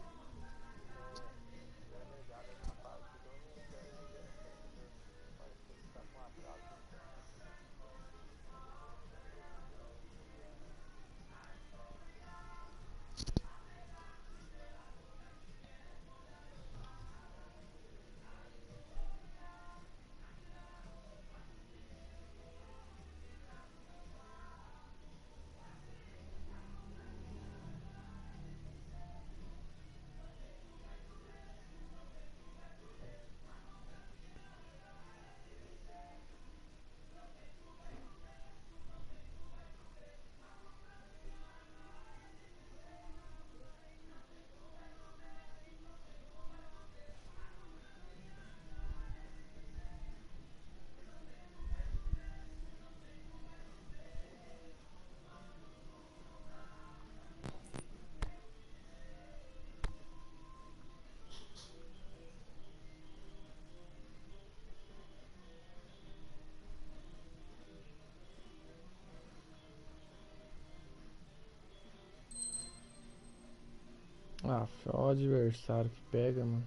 Ah, só o adversário que pega, mano.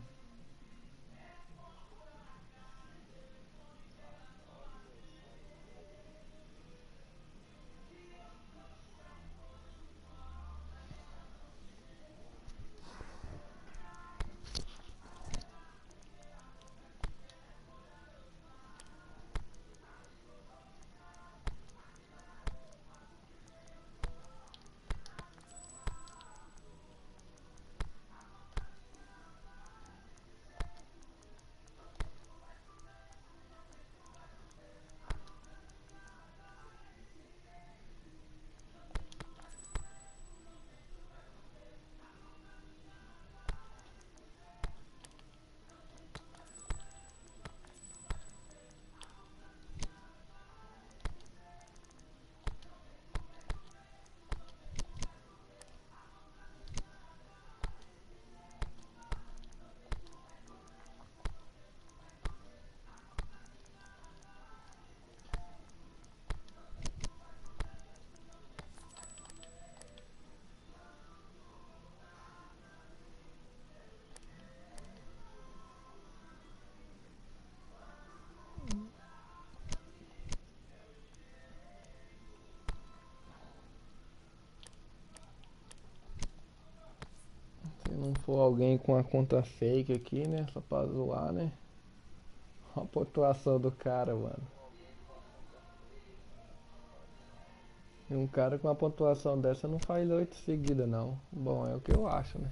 Se não for alguém com a conta fake aqui, né? Só pra zoar, né? Olha a pontuação do cara, mano. E um cara com uma pontuação dessa não faz 8 seguidas, não. Bom, é o que eu acho, né?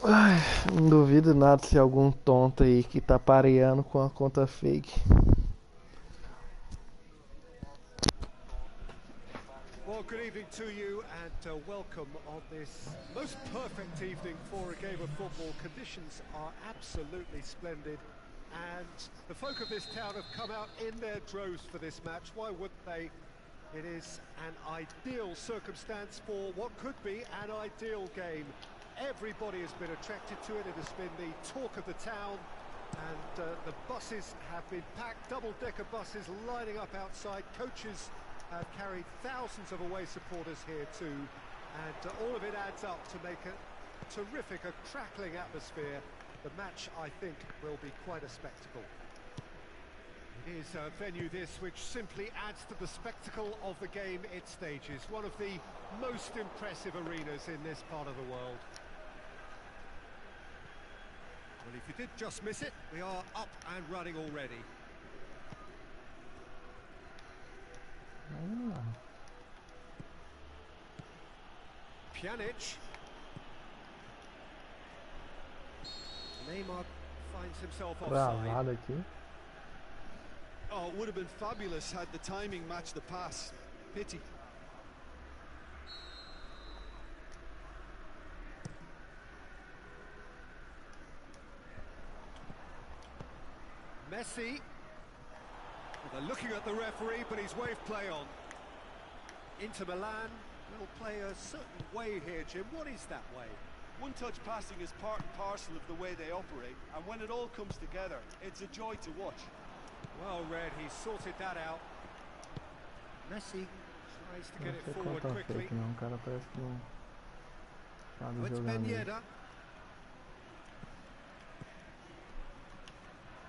Ai, não duvido nada se algum tonto aí que tá pareando com a conta fake. Well, good evening to you and welcome on this most perfect evening for a game of football. Conditions are absolutely splendid and the folk of this town have come out in their droves for this match. Why wouldn't they? It is an ideal circumstance for what could be an ideal game. Everybody has been attracted to it. It has been the talk of the town and the buses have been packed, double-decker buses lining up outside. Coaches have carried thousands of away supporters here too, and all of it adds up to make a terrific, a crackling atmosphere. The match, I think, will be quite a spectacle. It is a venue this which simply adds to the spectacle of the game it stages. One of the most impressive arenas in this part of the world. Well, if you did just miss it, we are up and running already. Pjanic. Neymar finds himself offside. Travado aqui. Oh, it would have been fabulous had the timing matched the pass. Pity. Messi. Well, they're looking at the referee, but he's waved play on. Inter Milan will play a certain way here, Jim. What is that way? One-touch passing is part and parcel of the way they operate, and when it all comes together, it's a joy to watch. Well read, he sorted that out. Messi tries to get Não it sei forward conta quickly. fake não, o cara parece que não sabe Oh, it's jogar Ben mesmo. Yedder.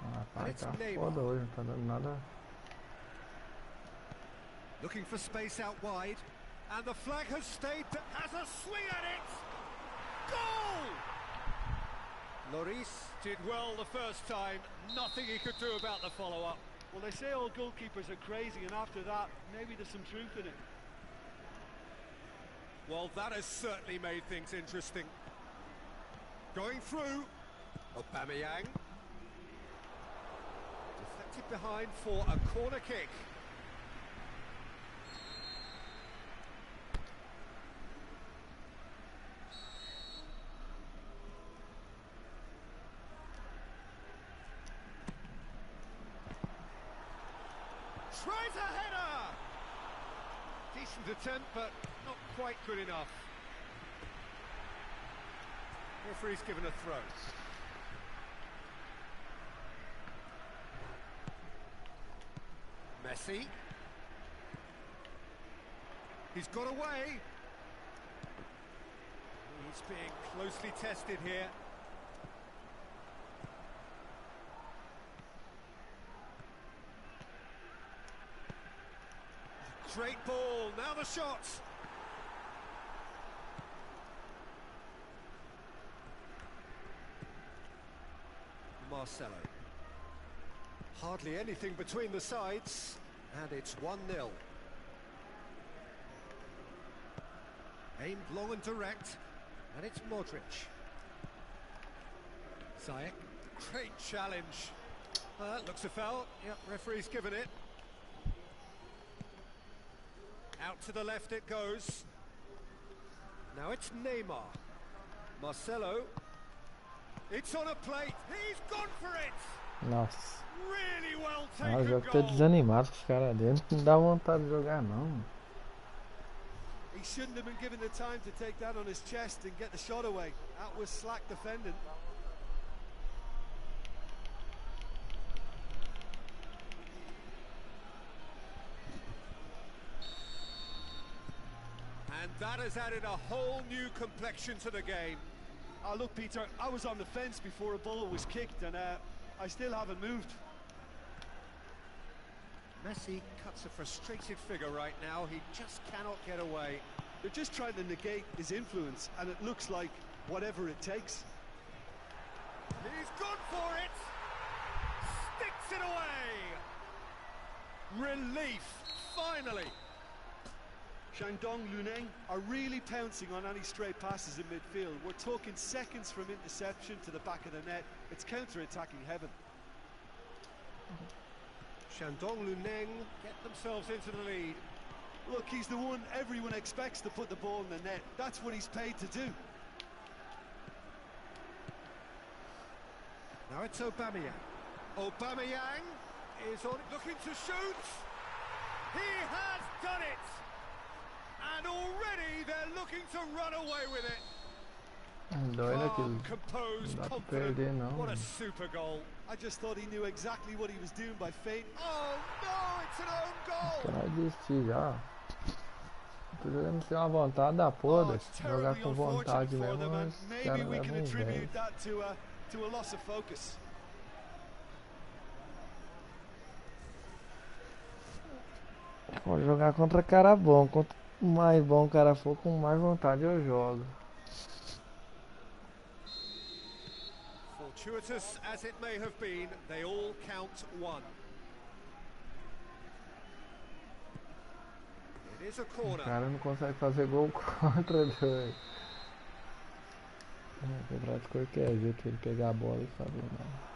Ah, And pai, it's tá Neymar. foda hoje, não tá dando nada. Looking for space out wide. And the flag has stayed, has a swing at it! Goal! Lloris did well the first time. Nothing he could do about the follow-up. Well, they say all goalkeepers are crazy, and after that, maybe there's some truth in it. Well, that has certainly made things interesting. Going through. Aubameyang. Deflected behind for a corner kick. Tries a header! Decent attempt, but not quite good enough. Referee's given a throw. Messi. He's got away. He's being closely tested here. Great ball, now the shot. Marcelo. Hardly anything between the sides, and it's 1-0. Aimed long and direct, and it's Modric. Ziyech, great challenge. Looks a foul. Yep, referee's given it. Out to the left it goes. Now it's Neymar. Marcelo. It's on a plate. He's gone for it. Nossa. Really well Ah, o taken jogo tá goal. desanimado com os caras dentro. Não dá vontade de jogar, não. He shouldn't have been given the time to take that on his chest and get the shot away. That was slack defending. And that has added a whole new complexion to the game. Look, Peter, I was on the fence before a ball was kicked, and I still haven't moved. Messi cuts a frustrated figure right now. He just cannot get away. They're just trying to negate his influence, and it looks like whatever it takes. He's gone for it. Sticks it away. Relief, finally. Shandong Luneng are really pouncing on any stray passes in midfield. We're talking seconds from interception to the back of the net. It's counter-attacking heaven. Shandong Luneng get themselves into the lead. Look, he's the one everyone expects to put the ball in the net. That's what he's paid to do. Now it's Aubameyang. Aubameyang is on looking to shoot. He has done it. And already they're looking to run away with it. Doido Calm, aquilo. composed, Não dá pra confident. perder, não. What a super goal. I just thought he knew exactly what he was doing by fate. Oh no, it's an own goal. Vai desistir já. Tô jogando sem uma vontade da porra. It's Jogar terribly com unfortunate vontade for mesmo, them, and mas os maybe caras we can levam attribute inveja. that to a loss of focus. Vou jogar contra cara bom. Quanto mais bom o cara for, com mais vontade eu jogo. Fortuitous as it may have been, they all count one. It is a O corner. cara não consegue fazer gol contra, doido. Quebrar de qualquer jeito, ele pegar a bola e fazer nada.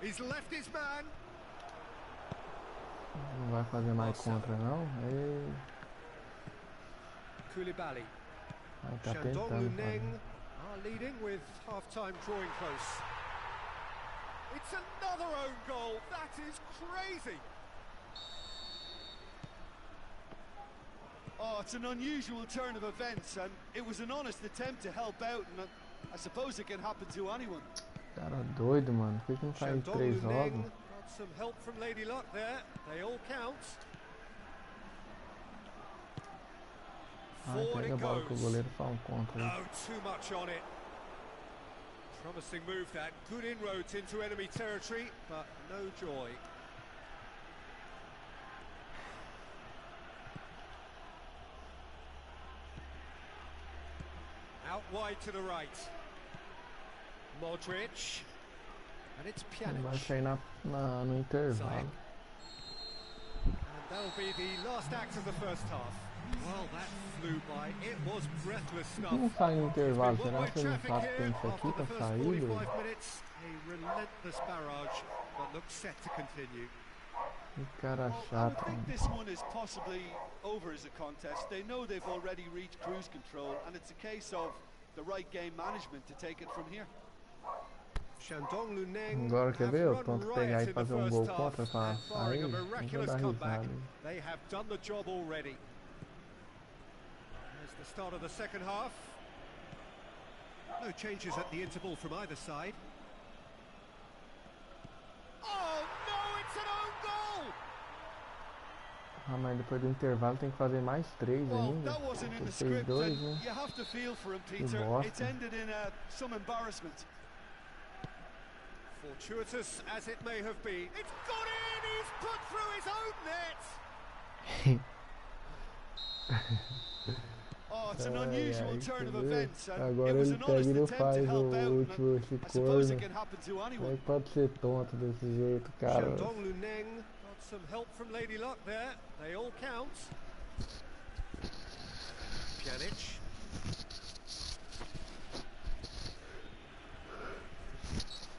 He's left his man. Não vai fazer mais contra, não? Aí Koulibaly. tá Shandong tentando Luneng fazer. are leading with half-time drawing close. It's another own goal. That is crazy. Oh, it's an unusual turn of events, and it was an honest attempt to help out, and I suppose it can happen to anyone. Cara doido, mano. Por que não faz Shandong 3 Luneng jogos? got some help from Lady Luck there. They all count. Ai, Forward pega a it bola que o goes. goleiro faz um contra aí. No, too much on it. Promising move that. Good inroads into enemy territory, but no joy. Out wide to the right. Modric. And it's Ele vai Pjanic. sair no intervalo. And that'll be the last act of the first half. Well, that flew by. It was breathless Por stuff. que não sai no intervalo? Será One-way que ele não traffic sabe que tem here isso aqui after pra the first sair, 45 doido? minutes. A relentless barrage that looks set to continue. Que cara I would chato, think mano. this one is possibly over as a contest. They know they've already reached cruise control, and it's a case of the right game management to take it from here. Shandong Luneng Agora quer have ver? O run Tonto pegar riot e in the fazer first gol half, contra pra and barring sair. a Não vou miraculous dar comeback, risada. they have done the job already. There's the start of the second half. No changes at the interval from either side. Oh Ah, mas depois do intervalo tem que fazer mais 3 Well, ainda. that wasn't in Ele the fez script, 2, and né? you have to feel for him, Que Peter. It's bosta. ended in some embarrassment. Fortuitous as it may have been, it's got in! He's put through his own net! Oh, it's an Ai, unusual ai, turn você of vê? events, and Agora it was ele an pega honest e não attempt to faz o help out, and último, esse I suppose it corno. can happen to Como anyone. é que pode ser tonto desse jeito, cara? Shandong Luneng got some help from Lady Luck there. They all count. Pjanic.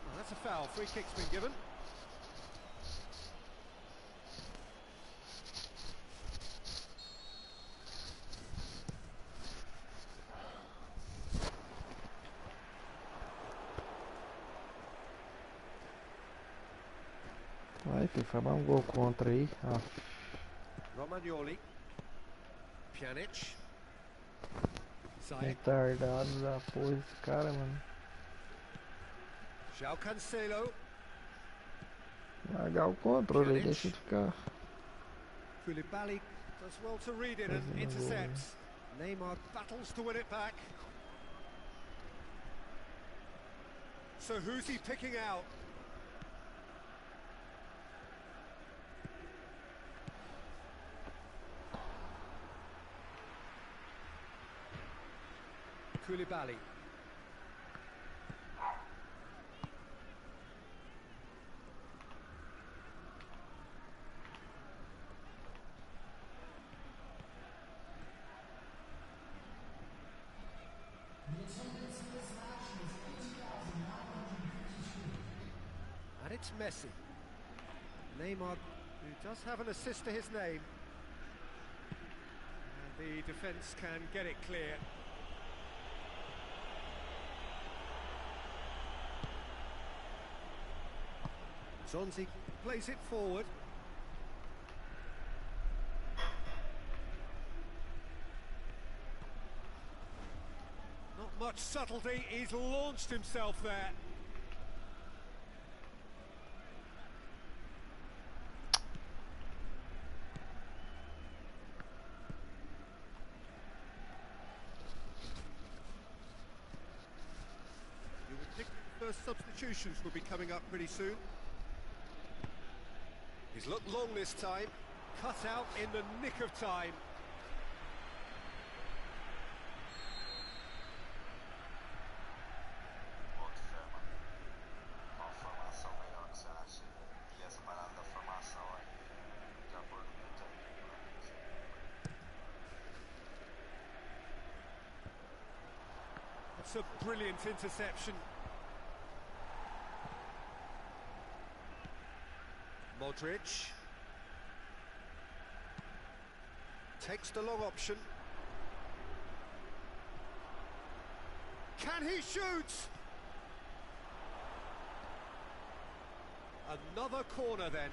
Oh, that's a foul. Free kick's been given. Vai, filho, faz mais um gol contra aí. Ah, Romagnoli. Pjanic. Zayek. retardado da porra esse cara, mano. João Cancelo. Largar o controle aí, Pjanic. deixa ele ficar. Koulibaly does well to read it and Fazendo gol, né? intercepts. Neymar battles to win it back. So who's he picking out? Koulibaly. And it's Messi. Neymar, who does have an assist to his name. And the defence can get it clear. Zonzi plays it forward. Not much subtlety, he's launched himself there. You would think first substitutions will be coming up pretty soon. He's looked long this time, cut out in the nick of time. Outro Ferma. Qual formação melhor que você acha? E essa parada da formação aí, de acordo com o técnico, né? That's a brilliant interception. Modric takes the long option. Can he shoot? Another corner then.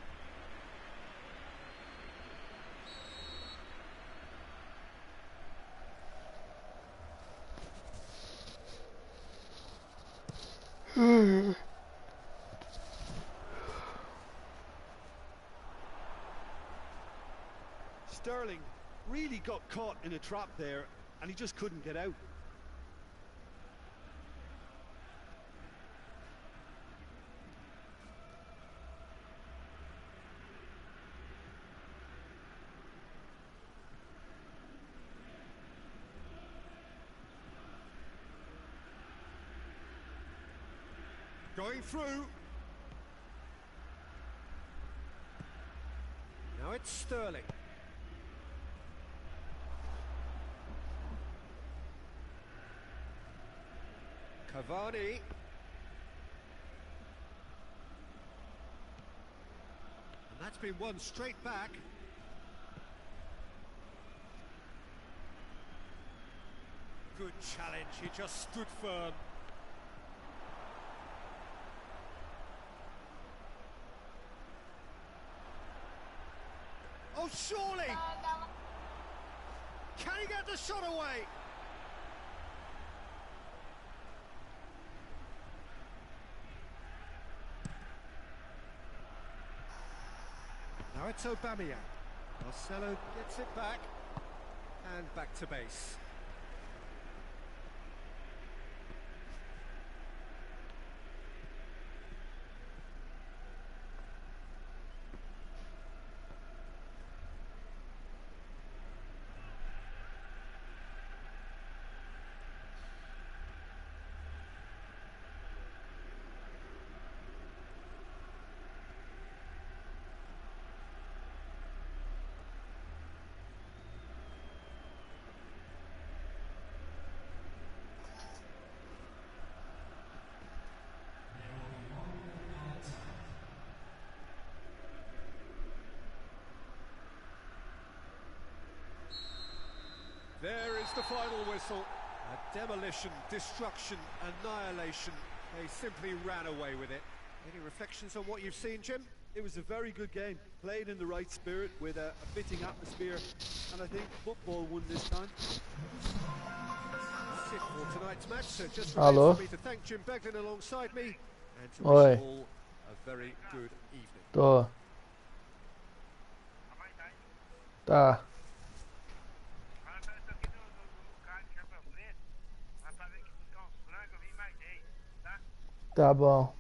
Sterling really got caught in a trap there, and he just couldn't get out. Going through. Now it's Sterling. Cavani. And that's been won straight back. Good challenge, he just stood firm. Oh, surely! Can he get the shot away? Now it's Aubameyang. Marcelo gets it back, and back to base. There is the final whistle. A demolition, destruction, annihilation. They simply ran away with it. Any reflections on what you've seen, Jim? It was a very good game, played in the right spirit with a fitting atmosphere, and I think football won this time. That's it for tonight's match, so just Alô? remains for me to thank Jim Beglin alongside me and to Oi. wish you all a very good evening. Tô. Tá. Tá bom.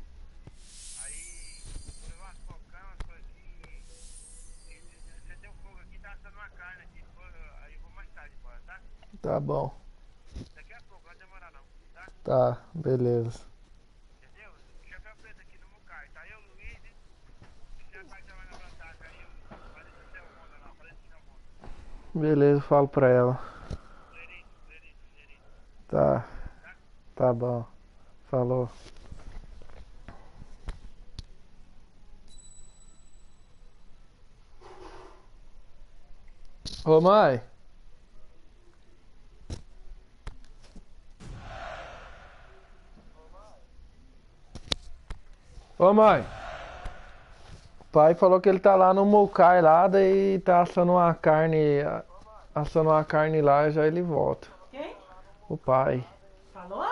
Tá bom. Tá, beleza. Beleza, falo pra ela. Tá, tá bom. Falou. Ô mãe. Ô mãe. O pai falou que ele tá lá no Mucai lá, daí tá assando uma carne lá e já ele volta. Quem? O pai. Falou?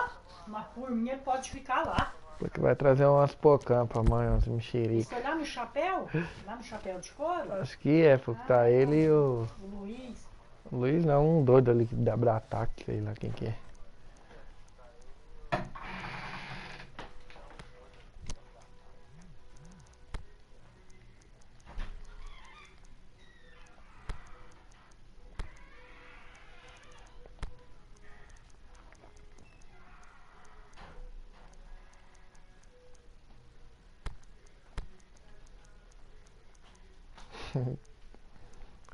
Mas por mim ele pode ficar lá. Porque vai trazer umas pocã pra mãe, umas Isso mexerica. foi lá no chapéu? Lá no chapéu de couro? Acho que é, porque tá ele e o Luiz. Luiz, não, um doido ali da Brataque, sei lá quem que é.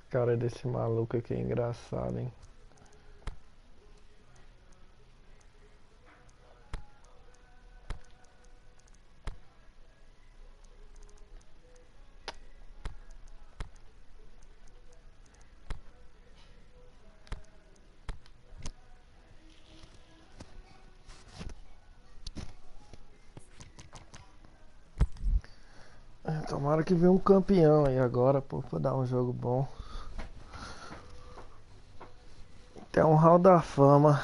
Cara desse maluco aqui é engraçado, hein? Tomara que venha um campeão aí agora, pô, pra dar um jogo bom. Tem um hall da fama.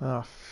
Aff.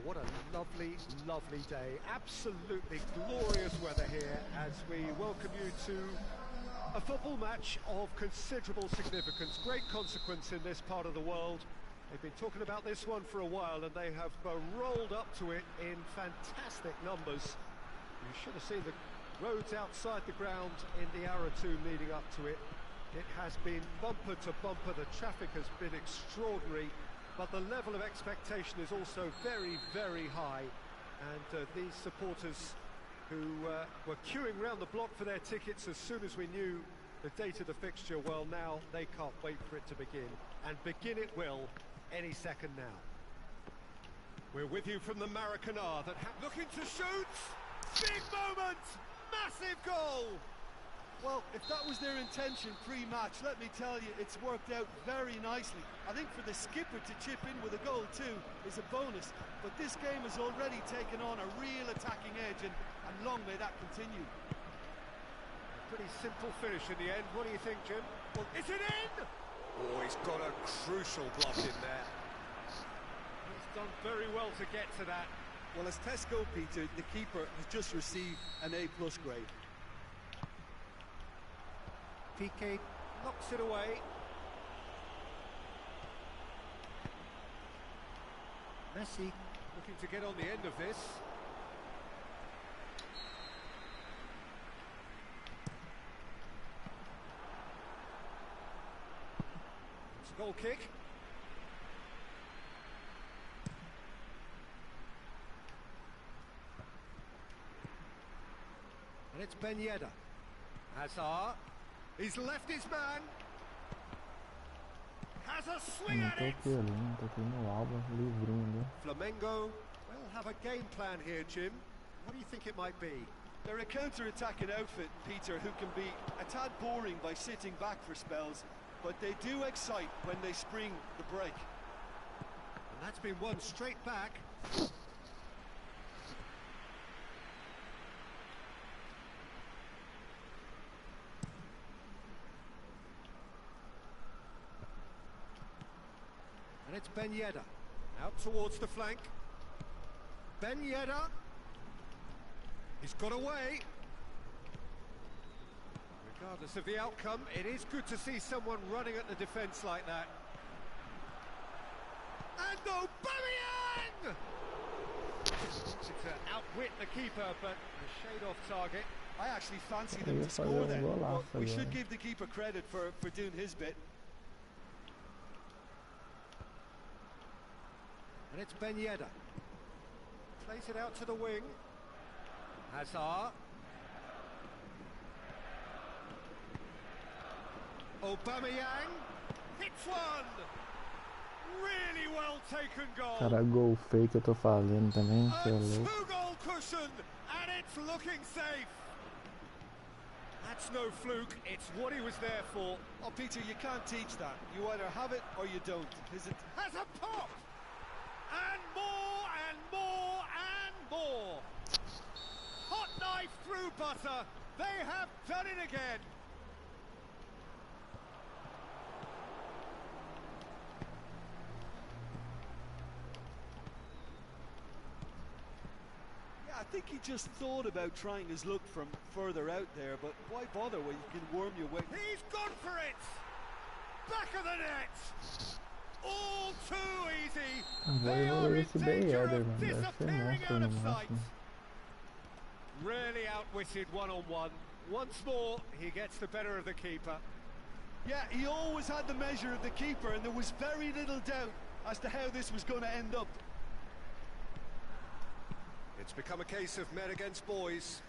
What a lovely, lovely day. Absolutely glorious weather here as we welcome you to a football match of considerable significance, great consequence in this part of the world. They've been talking about this one for a while and they have rolled up to it in fantastic numbers. You should have seen the roads outside the ground in the hour or two leading up to it. It has been bumper to bumper, the traffic has been extraordinary, but the level of expectation is also very, very high. And these supporters who were queuing round the block for their tickets as soon as we knew the date of the fixture, well, now they can't wait for it to begin. And begin it will any second now. We're with you from the Maracanã that looking to shoot! Big moment! Massive goal! Well, if that was their intention pre-match, let me tell you, it's worked out very nicely. I think for the skipper to chip in with a goal too is a bonus, but this game has already taken on a real attacking edge, and long may that continue. A pretty simple finish in the end. What do you think, Jim? Well, is it in? Oh, he's got a crucial block in there. He's done very well to get to that. Well, as Tesco, Peter, the keeper has just received an A+ grade. Piqué knocks it away. Messi looking to get on the end of this. It's a goal kick. And it's Ben Yedder. Hazard. He's left his man. Has a swing Não at tô it. aqui olhando, tô aqui no Alba, livrinho. Flamengo will have a game plan here, Jim. What do you think it might be? They're a counter-attacking outfit, Peter, who can be a tad boring by sitting back for spells, but they do excite when they spring the break. And that's been won straight back. And it's Ben Yedder, out towards the flank. Ben Yedder, he's got away. Regardless of the outcome, it is good to see someone running at the defence like that. And Aubameyang! To outwit the keeper, but a shade off target. I actually fancy them to score then. But we should give the keeper credit for doing his bit. And it's Ben Yedder. Plays it out to the wing. Hazard. Aubameyang. Hits one. Really well taken goal. Cara, gol feio que eu tô fazendo também, A cê é louco. two-goal cushion, and it's looking safe. That's no fluke, it's what he was there for. Oh, Peter, you can't teach that. You either have it or you don't. Is it? Has a pop! And more, and more, and more! Hot knife through butter, they have done it again! Yeah, I think he just thought about trying his luck from further out there, but why bother when you can worm your way? He's gone for it! Back of the net! All too easy! Vai They are evoluir in esse Ben danger Yedder, of mano. Deve ser disappearing monstro out no of sight! máximo. Really outwitted one-on-one. Once more, he gets the better of the keeper. Yeah, he always had the measure of the keeper, and there was very little doubt as to how this was going to end up. It's become a case of men against boys.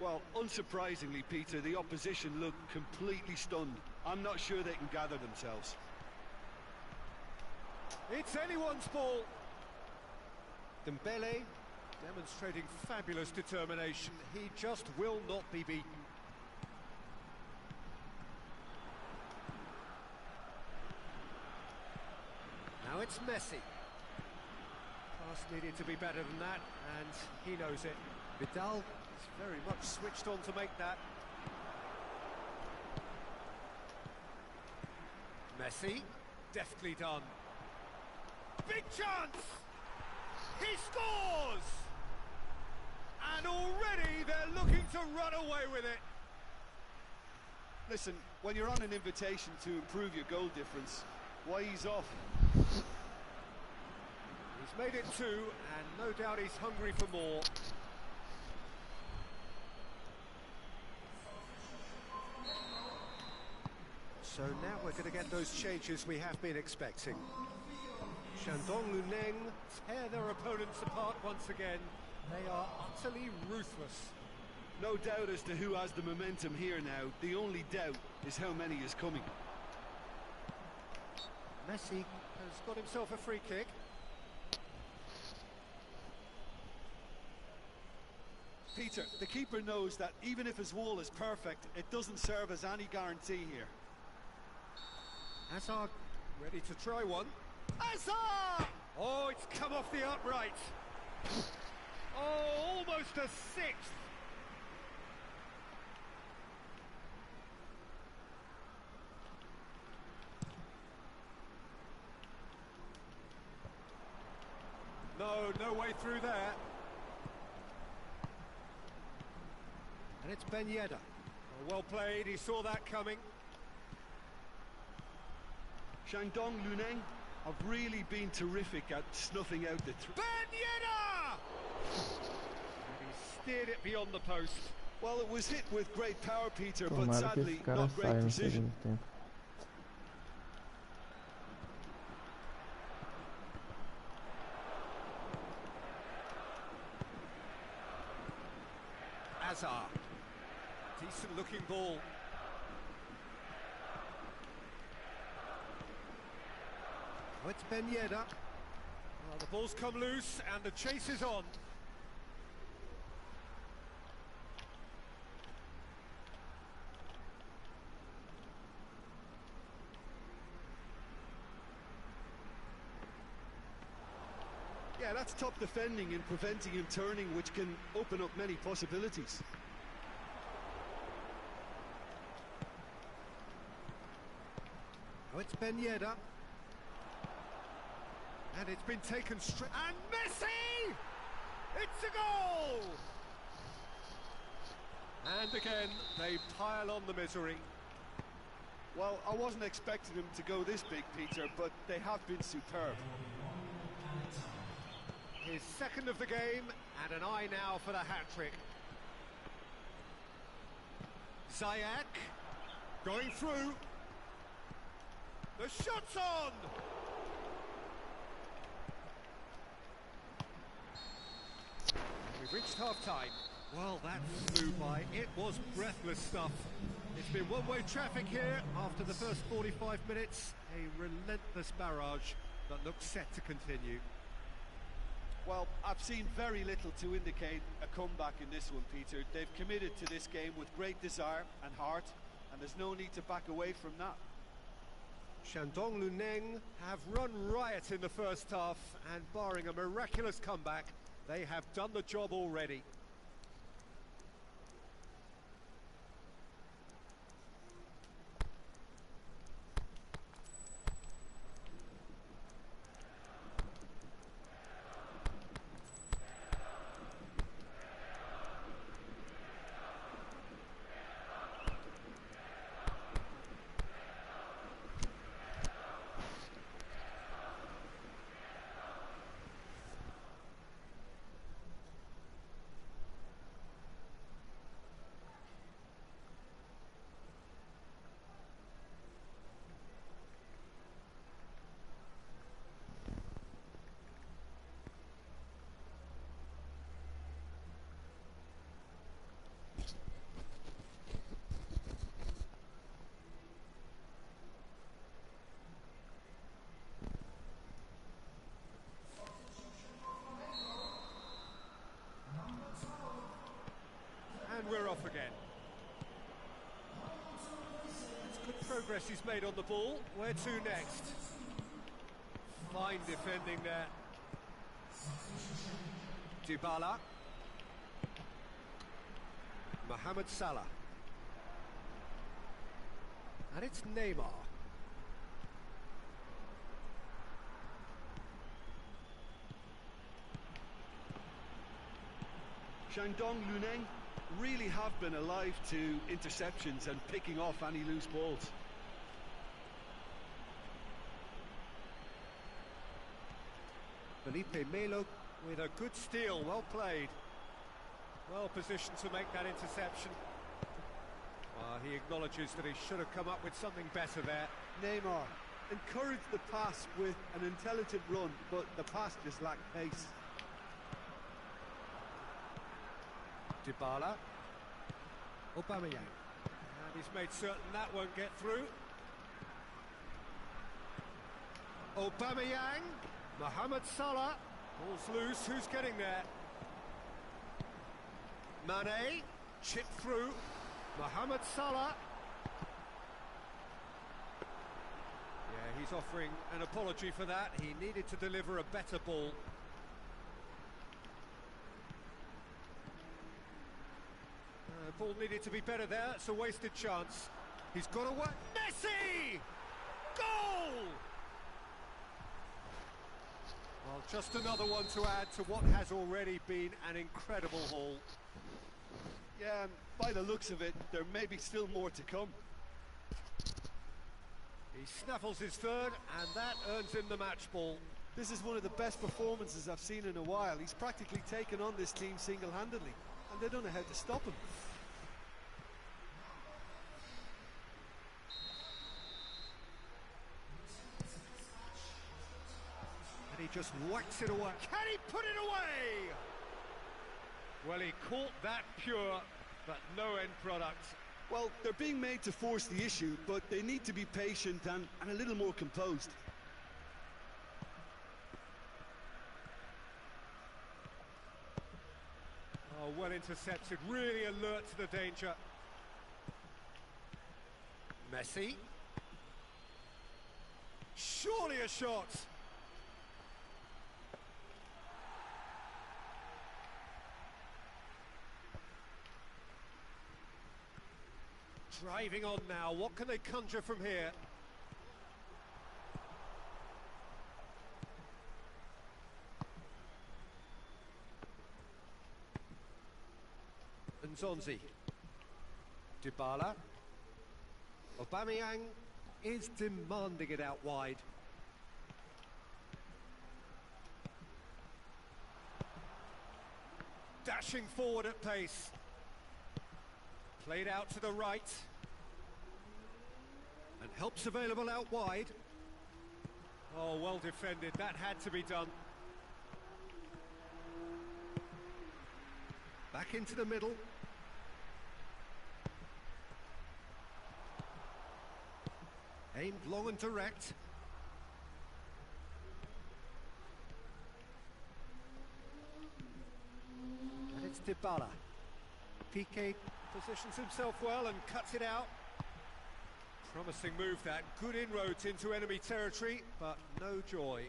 Well, unsurprisingly, Peter, the opposition looked completely stunned. I'm not sure they can gather themselves. It's anyone's ball. Dembele demonstrating fabulous determination. He just will not be beaten. Now it's Messi. Pass needed to be better than that, and he knows it. Vidal is very much switched on to make that. Messi, deftly done. Big chance! He scores! And already they're looking to run away with it. Listen, when you're on an invitation to improve your goal difference, why ease off? He's made it 2, and no doubt he's hungry for more. So now we're going to get those changes we have been expecting. Shandong Luneng tear their opponents apart once again. They are utterly ruthless. No doubt as to who has the momentum here now. The only doubt is how many is coming. Messi has got himself a free kick. Peter, the keeper knows that even if his wall is perfect, it doesn't serve as any guarantee here. Hazard ready to try one. Hazard! Oh, it's come off the upright. Oh, almost a 6th. No way through there. And it's Ben Yedder. Oh, well played, he saw that coming. Shandong Luneng have really been terrific at snuffing out the... Ben Yedder! And he steered it beyond the post. Well, it was hit with great power, Peter, but Tomara que sadly esse cara not great saia no precision. segundo tempo. Hazard. Decent looking ball. Oh, it's Ben Yedder. Oh, the ball's come loose and the chase is on. Yeah, that's top defending and preventing him turning, which can open up many possibilities. Oh, it's Ben Yedder. And it's been taken straight. And Messi! It's a goal! And again, they pile on the misery. Well, I wasn't expecting him to go this big, Peter, but they have been superb. His second of the game, and an eye now for the hat-trick. Ziyech, going through. The shot's on! We've reached half-time. Well, that flew by. It was breathless stuff. It's been one-way traffic here after the first 45 minutes. A relentless barrage that looks set to continue. Well, I've seen very little to indicate a comeback in this one, Peter. They've committed to this game with great desire and heart, and there's no need to back away from that. Shandong Luneng have run riot in the first half, and barring a miraculous comeback, they have done the job already. And we're off again. It's good progress he's made on the ball. Where to next? Fine defending there. Dybala. Mohamed Salah. And it's Neymar. Shandong Luneng really have been alive to interceptions and picking off any loose balls. Felipe Melo with a good steal, well played. Well positioned to make that interception. He acknowledges that he should have come up with something better there. Neymar encouraged the pass with an intelligent run, but the pass just lacked pace. Dybala. Aubameyang. And he's made certain that won't get through. Aubameyang. Mohamed Salah. Ball's loose, who's getting there? Mane. Chip through. Mohamed Salah. Yeah, he's offering an apology for that. He needed to deliver a better ball. Ball needed to be better there. It's a wasted chance. He's got away. Messi! Goal! Well, just another one to add to what has already been an incredible haul. Yeah, and by the looks of it, there may be still more to come. He snaffles his third, and that earns him the match ball. This is one of the best performances I've seen in a while. He's practically taken on this team single-handedly, and they don't know how to stop him. And he just whacks it away. Can he put it away? Well, he caught that pure, but no end product. Well, they're being made to force the issue, but they need to be patient and a little more composed. Oh, well intercepted, really alert to the danger. Messi. Surely a shot. Driving on now, what can they conjure from here? Nzonzi. Dybala. Aubameyang is demanding it out wide. Dashing forward at pace. Played out to the right. And help's available out wide. Oh, well defended. That had to be done. Back into the middle. Aimed long and direct. And it's Dybala. Piqué positions himself well and cuts it out. Promising move that. Good inroads into enemy territory, but no joy.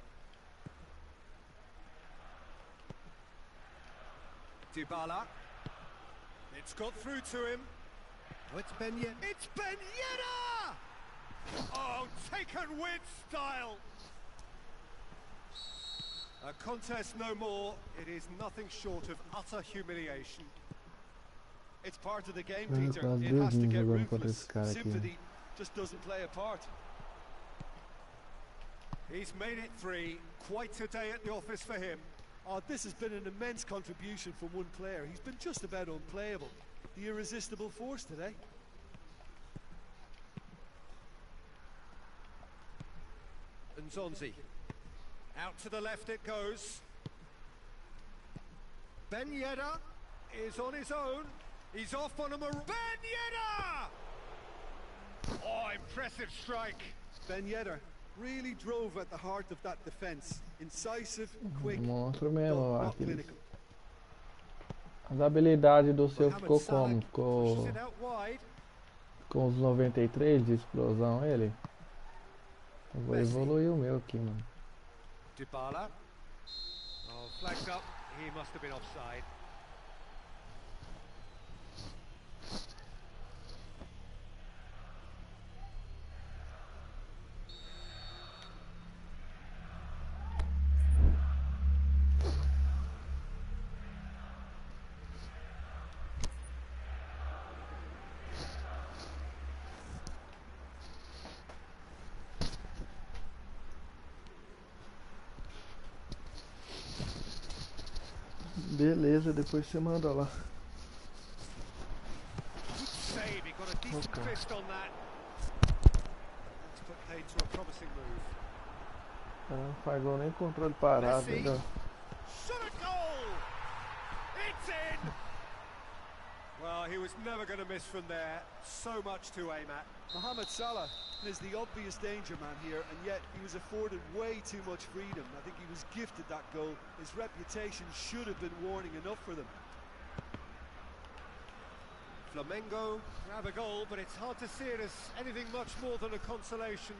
Dybala. It's got through to him. Oh, it's Ben Yedder. It's Ben Yedder! Oh, taken with style. A contest no more. It is nothing short of utter humiliation. It's part of the game, Peter. It has to get ruthless. Sympathy just doesn't play a part. He's made it 3. Quite a day at the office for him. Oh, this has been an immense contribution from one player. He's been just about unplayable. The irresistible force today. Nzonzi. Out to the left it goes. Ben Yedder is on his own. He's off on a Ben Yedder! Oh, impressive strike. Ben Yedder really drove at the heart of that defense. Incisive, quick, Monstro mesmo, but not Aquiles. clinical. As habilidades do seu Mohamed ficou Salah como? pushes Ficou it out wide. com os 93 de explosão ele? Eu vou Messi. evoluir o meu aqui, mano. Dybala. Oh, flagged up. He must have been offside. Beleza, depois você manda lá. Good save, he got a decent Okay. twist on that. That's put paid to a promising move. Não faz gol nem controle parado, Messi. entendeu? Shot a goal! It's in! Well, he was never going to miss from there. So much to aim at. Mohamed Salah is the obvious danger man here, and yet he was afforded way too much freedom. I think he was gifted that goal. His reputation should have been warning enough for them. Flamengo grab a goal, but it's hard to see it as anything much more than a consolation.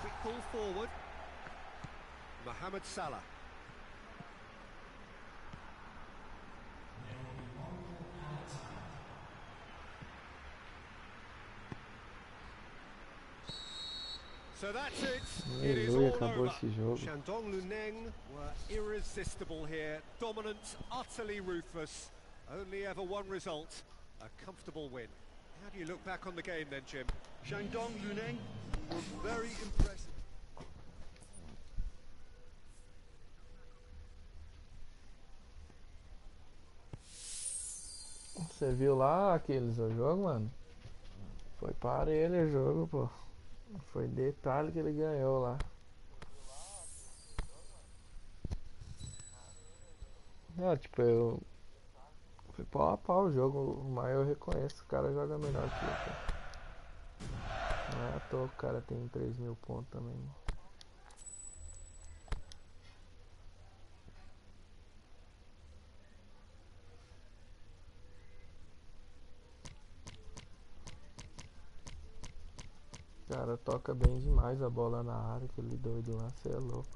Quick ball forward. Mohamed Salah. So that's it. It is Aleluia, all acabou over. esse jogo. Shandong Luneng were irresistible here. Dominant, utterly ruthless. Only ever one result, a comfortable win. How do you look back on the game then, Jim? Shandong Luneng were very impressive. Você viu lá aqueles o jogo, mano? Foi parelho o jogo, pô. Foi detalhe que ele ganhou lá. Não, tipo, eu. Foi pau a pau o jogo, mas eu reconheço que o cara joga melhor que eu, pô. Não é à toa que o cara tem 3.000 pontos também. O cara toca bem demais a bola na área, aquele doido lá, cê é louco.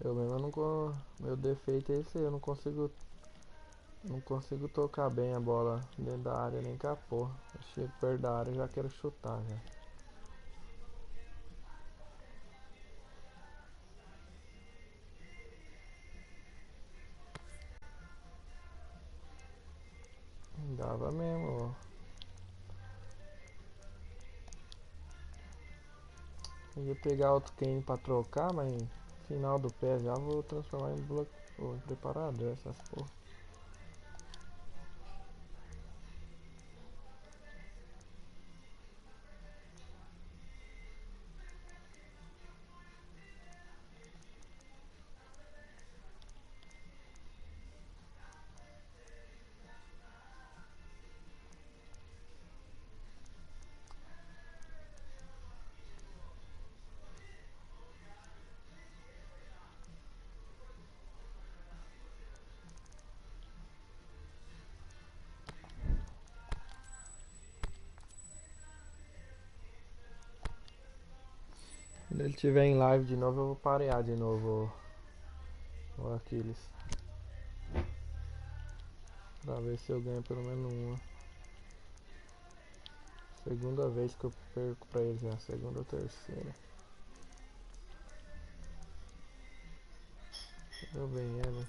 Eu mesmo não meu defeito é esse aí, eu não consigo tocar bem a bola dentro da área nem com a porra. Eu chego perto da área e já quero chutar já. Dava mesmo, ó. Eu ia pegar outro Kane pra trocar, mas final do pé já vou transformar em bloco, em preparador essas porra. Quando ele tiver em live de novo, eu vou parear de novo o Aquiles. Pra ver se eu ganho pelo menos uma. Segunda vez que eu perco pra ele já, segunda ou terceira. Eu bem ele.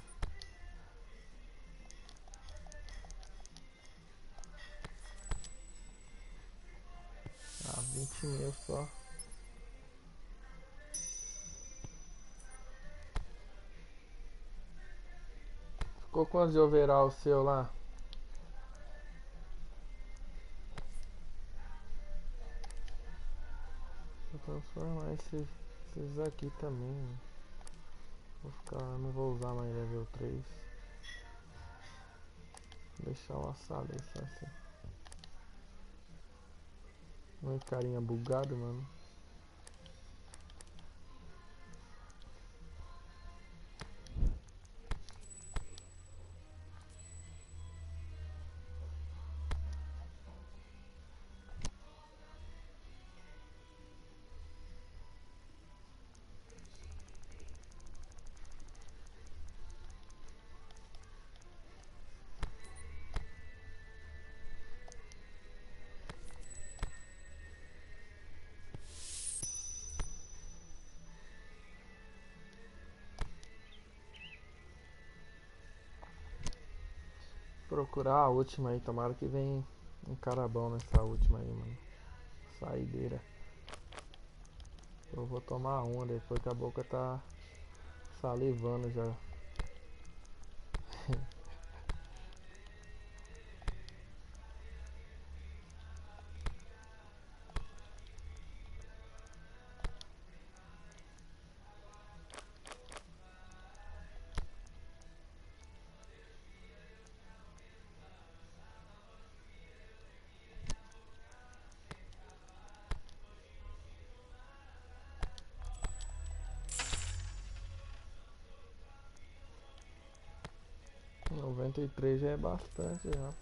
Ah, 20.000 só. Ficou quantos de overall o seu lá? Vou transformar esses aqui também. Vou ficar, não vou usar mais level 3. Vou deixar o assado aí só assim. Muito carinha bugado, mano. Procurar a última aí, tomara que venha um cara bom nessa última aí, mano. saideira. Eu vou tomar uma depois que a boca tá salivando já. 93 já é bastante já.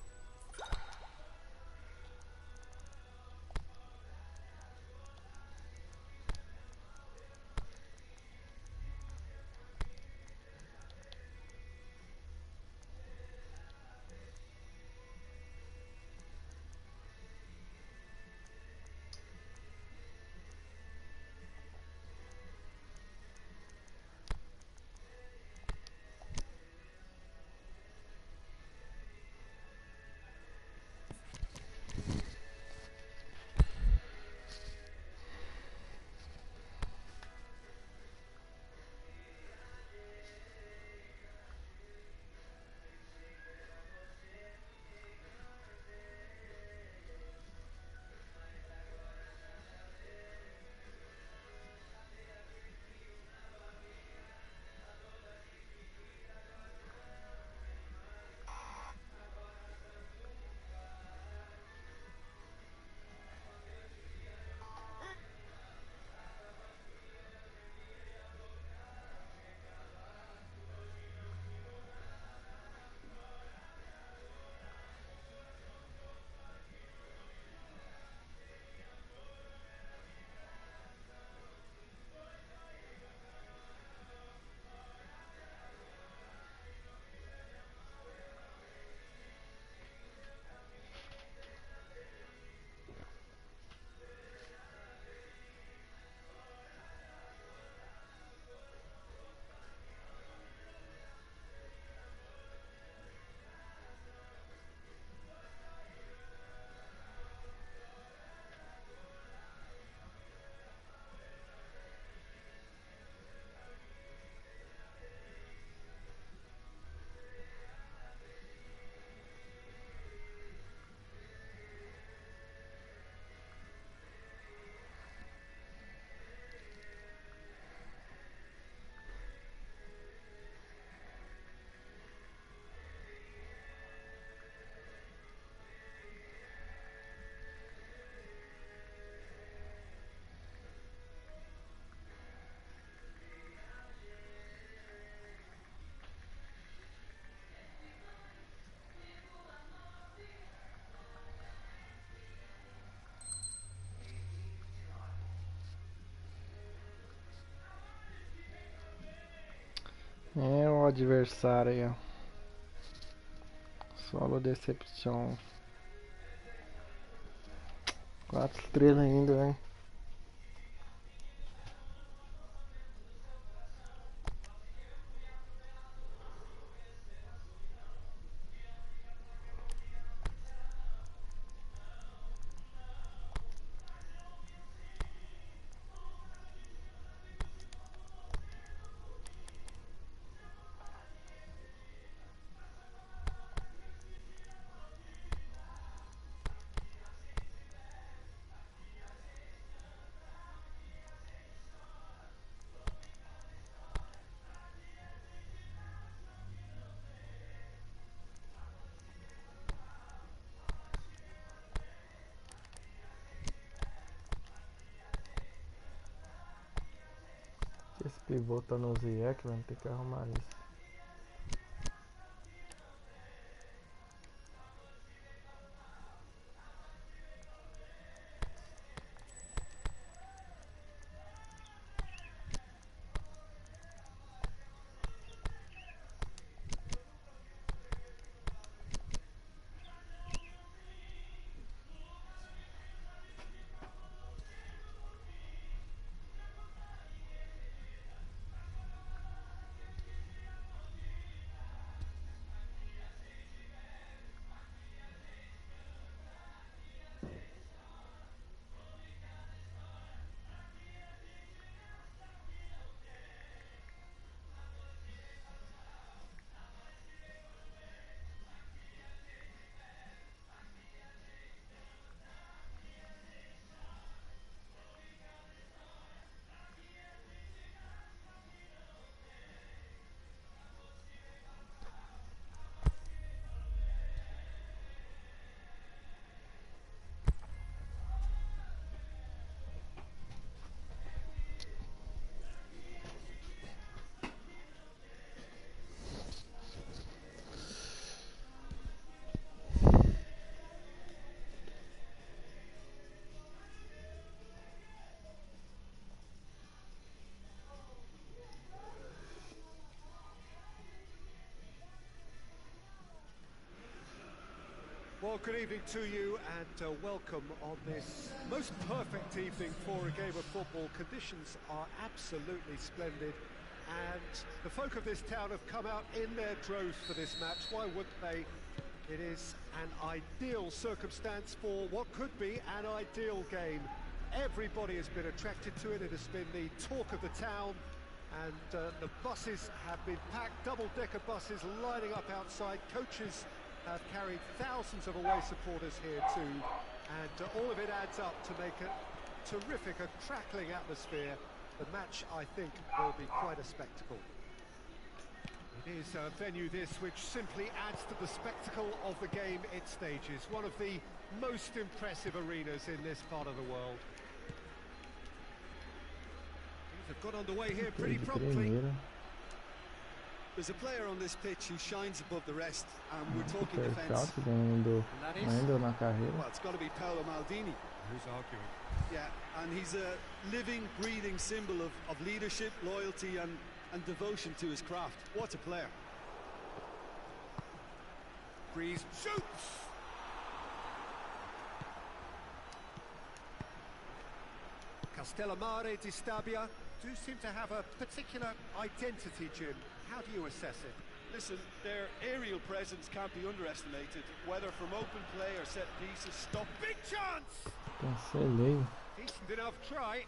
É o adversário aí, ó. Solo Deception. 4 estrelas ainda, hein? Esse pivô tá no ZX, vamos ter que arrumar isso. Well, good evening to you and welcome on this most perfect evening for a game of football. Conditions are absolutely splendid and the folk of this town have come out in their droves for this match. Why wouldn't they? It is an ideal circumstance for what could be an ideal game. Everybody has been attracted to it. It has been the talk of the town and the buses have been packed, double-decker buses lining up outside. Coaches have carried thousands of away supporters here too, and all of it adds up to make a terrific, a crackling atmosphere. The match, I think, will be quite a spectacle. It is a venue this which simply adds to the spectacle of the game it stages. One of the most impressive arenas in this part of the world. Things have got underway here pretty promptly. There's a player on this pitch who shines above the rest, and we're talking defence. Well, it's got to be Paolo Maldini. Who's arguing? Yeah, and he's a living, breathing symbol of leadership, loyalty and devotion to his craft. What a player. Breeze shoots! Castellamare di Stabia do seem to have a particular identity, Jim. How do you assess it? Listen, their aerial presence can't be underestimated, whether from open play or set pieces. Stop. Big chance! Cancelei. Decent enough try.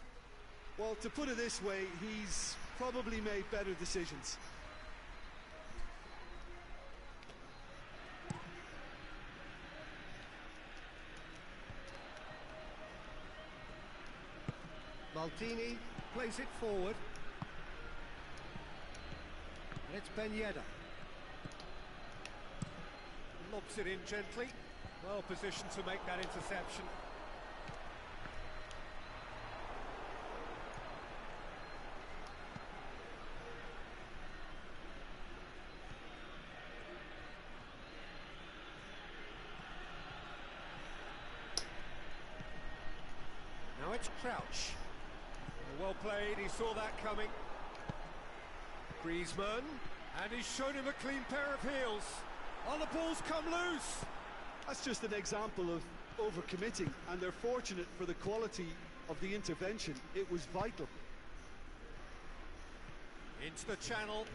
Well, to put it this way, he's probably made better decisions. Maldini plays it forward. And it's Ben Yedder. Lobs it in gently. Well positioned to make that interception. Now it's Crouch. Well played, he saw that coming. Griezmann, and he's shown him a clean pair of heels. Oh, the ball's come loose! That's just an example of overcommitting, and they're fortunate for the quality of the intervention. It was vital. Into the channel.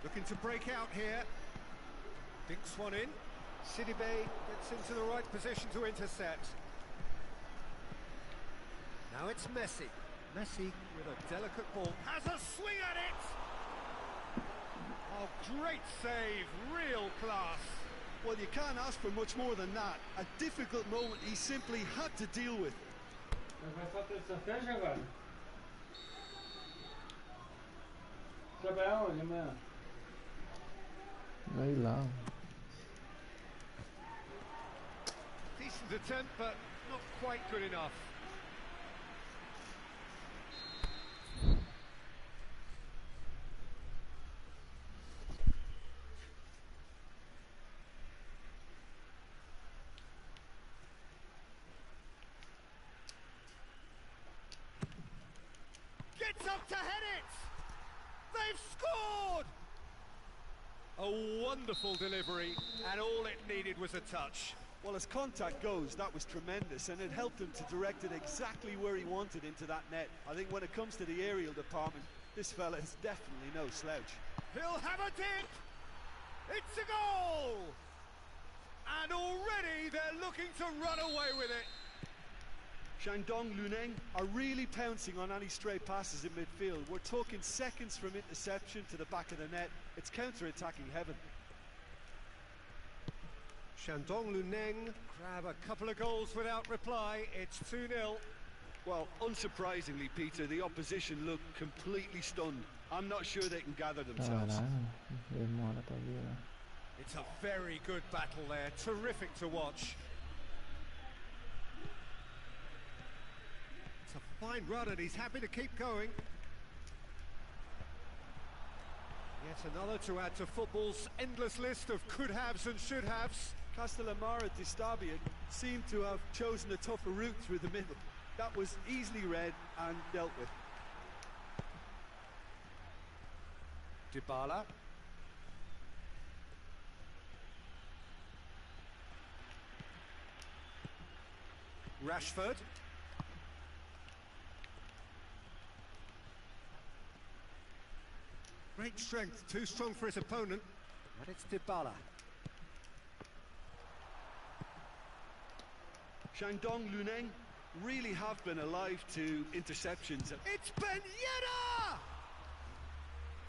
Looking to break out here. Dinks one in. Sidibe gets into the right position to intercept. Now it's Messi. Messi with a delicate ball. Has a swing at it! Oh, great save. Real class. Well, you can't ask for much more than that. A difficult moment he simply had to deal with. Vai só terça-feira agora? Trabalhar onde amanhã? Vai lá. Decent attempt, but not quite good enough. Gets up to head it! They've scored! A wonderful delivery, and all it needed was a touch. Well, as contact goes, that was tremendous, and it helped him to direct it exactly where he wanted, into that net. I think when it comes to the aerial department, this fella is definitely no slouch. He'll have a dip! It's a goal! And already they're looking to run away with it. Shandong Luneng are really pouncing on any stray passes in midfield. We're talking seconds from interception to the back of the net. It's counter-attacking heaven. Shandong Luneng grab a couple of goals without reply. It's 2-0. Well, unsurprisingly, Peter, the opposition look completely stunned. I'm not sure they can gather themselves. Caralho, demora pra virar. It's a very good battle there. Terrific to watch. It's a fine run and he's happy to keep going. Yet another to add to football's endless list of could-haves and should-haves. Castellamare di Stabia seem to have chosen a tougher route through the middle. That was easily read and dealt with. Dybala. Rashford. Great strength, too strong for his opponent. And it's Dybala. Shandong Luneng really have been alive to interceptions. It's Ben Yedder!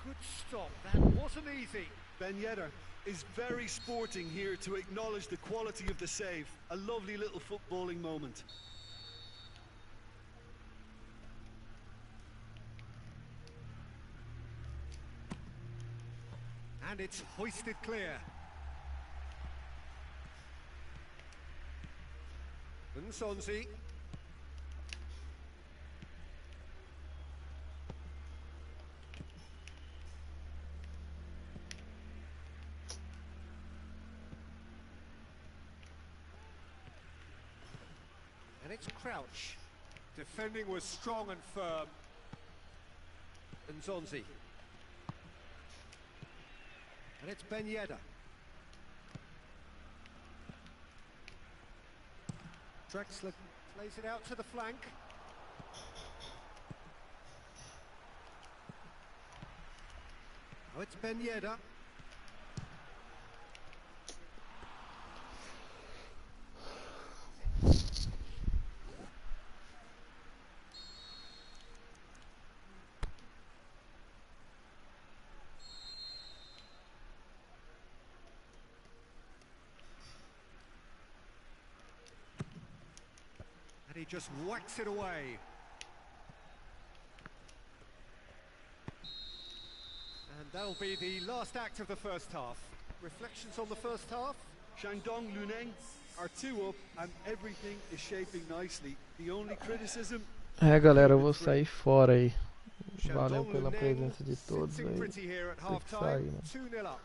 Good stop, that wasn't easy. Ben Yedder is very sporting here to acknowledge the quality of the save. A lovely little footballing moment. And it's hoisted clear. Nsonzi. And it's Crouch. Defending was strong and firm. Nsonzi. And it's Ben Yedder. Drexler plays it out to the flank. Oh, it's Ben Yedder. He just whacks it away. And that'll be the last act of the first half. Reflections on the first half? Shandong Luneng are 2 up and everything is shaping nicely. The only criticism... É, galera, eu vou sair fora aí. Valeu Shandong pela Luneng presença de todos sitting aí. pretty here at Tem que half-time, sair, né? 2-0 up.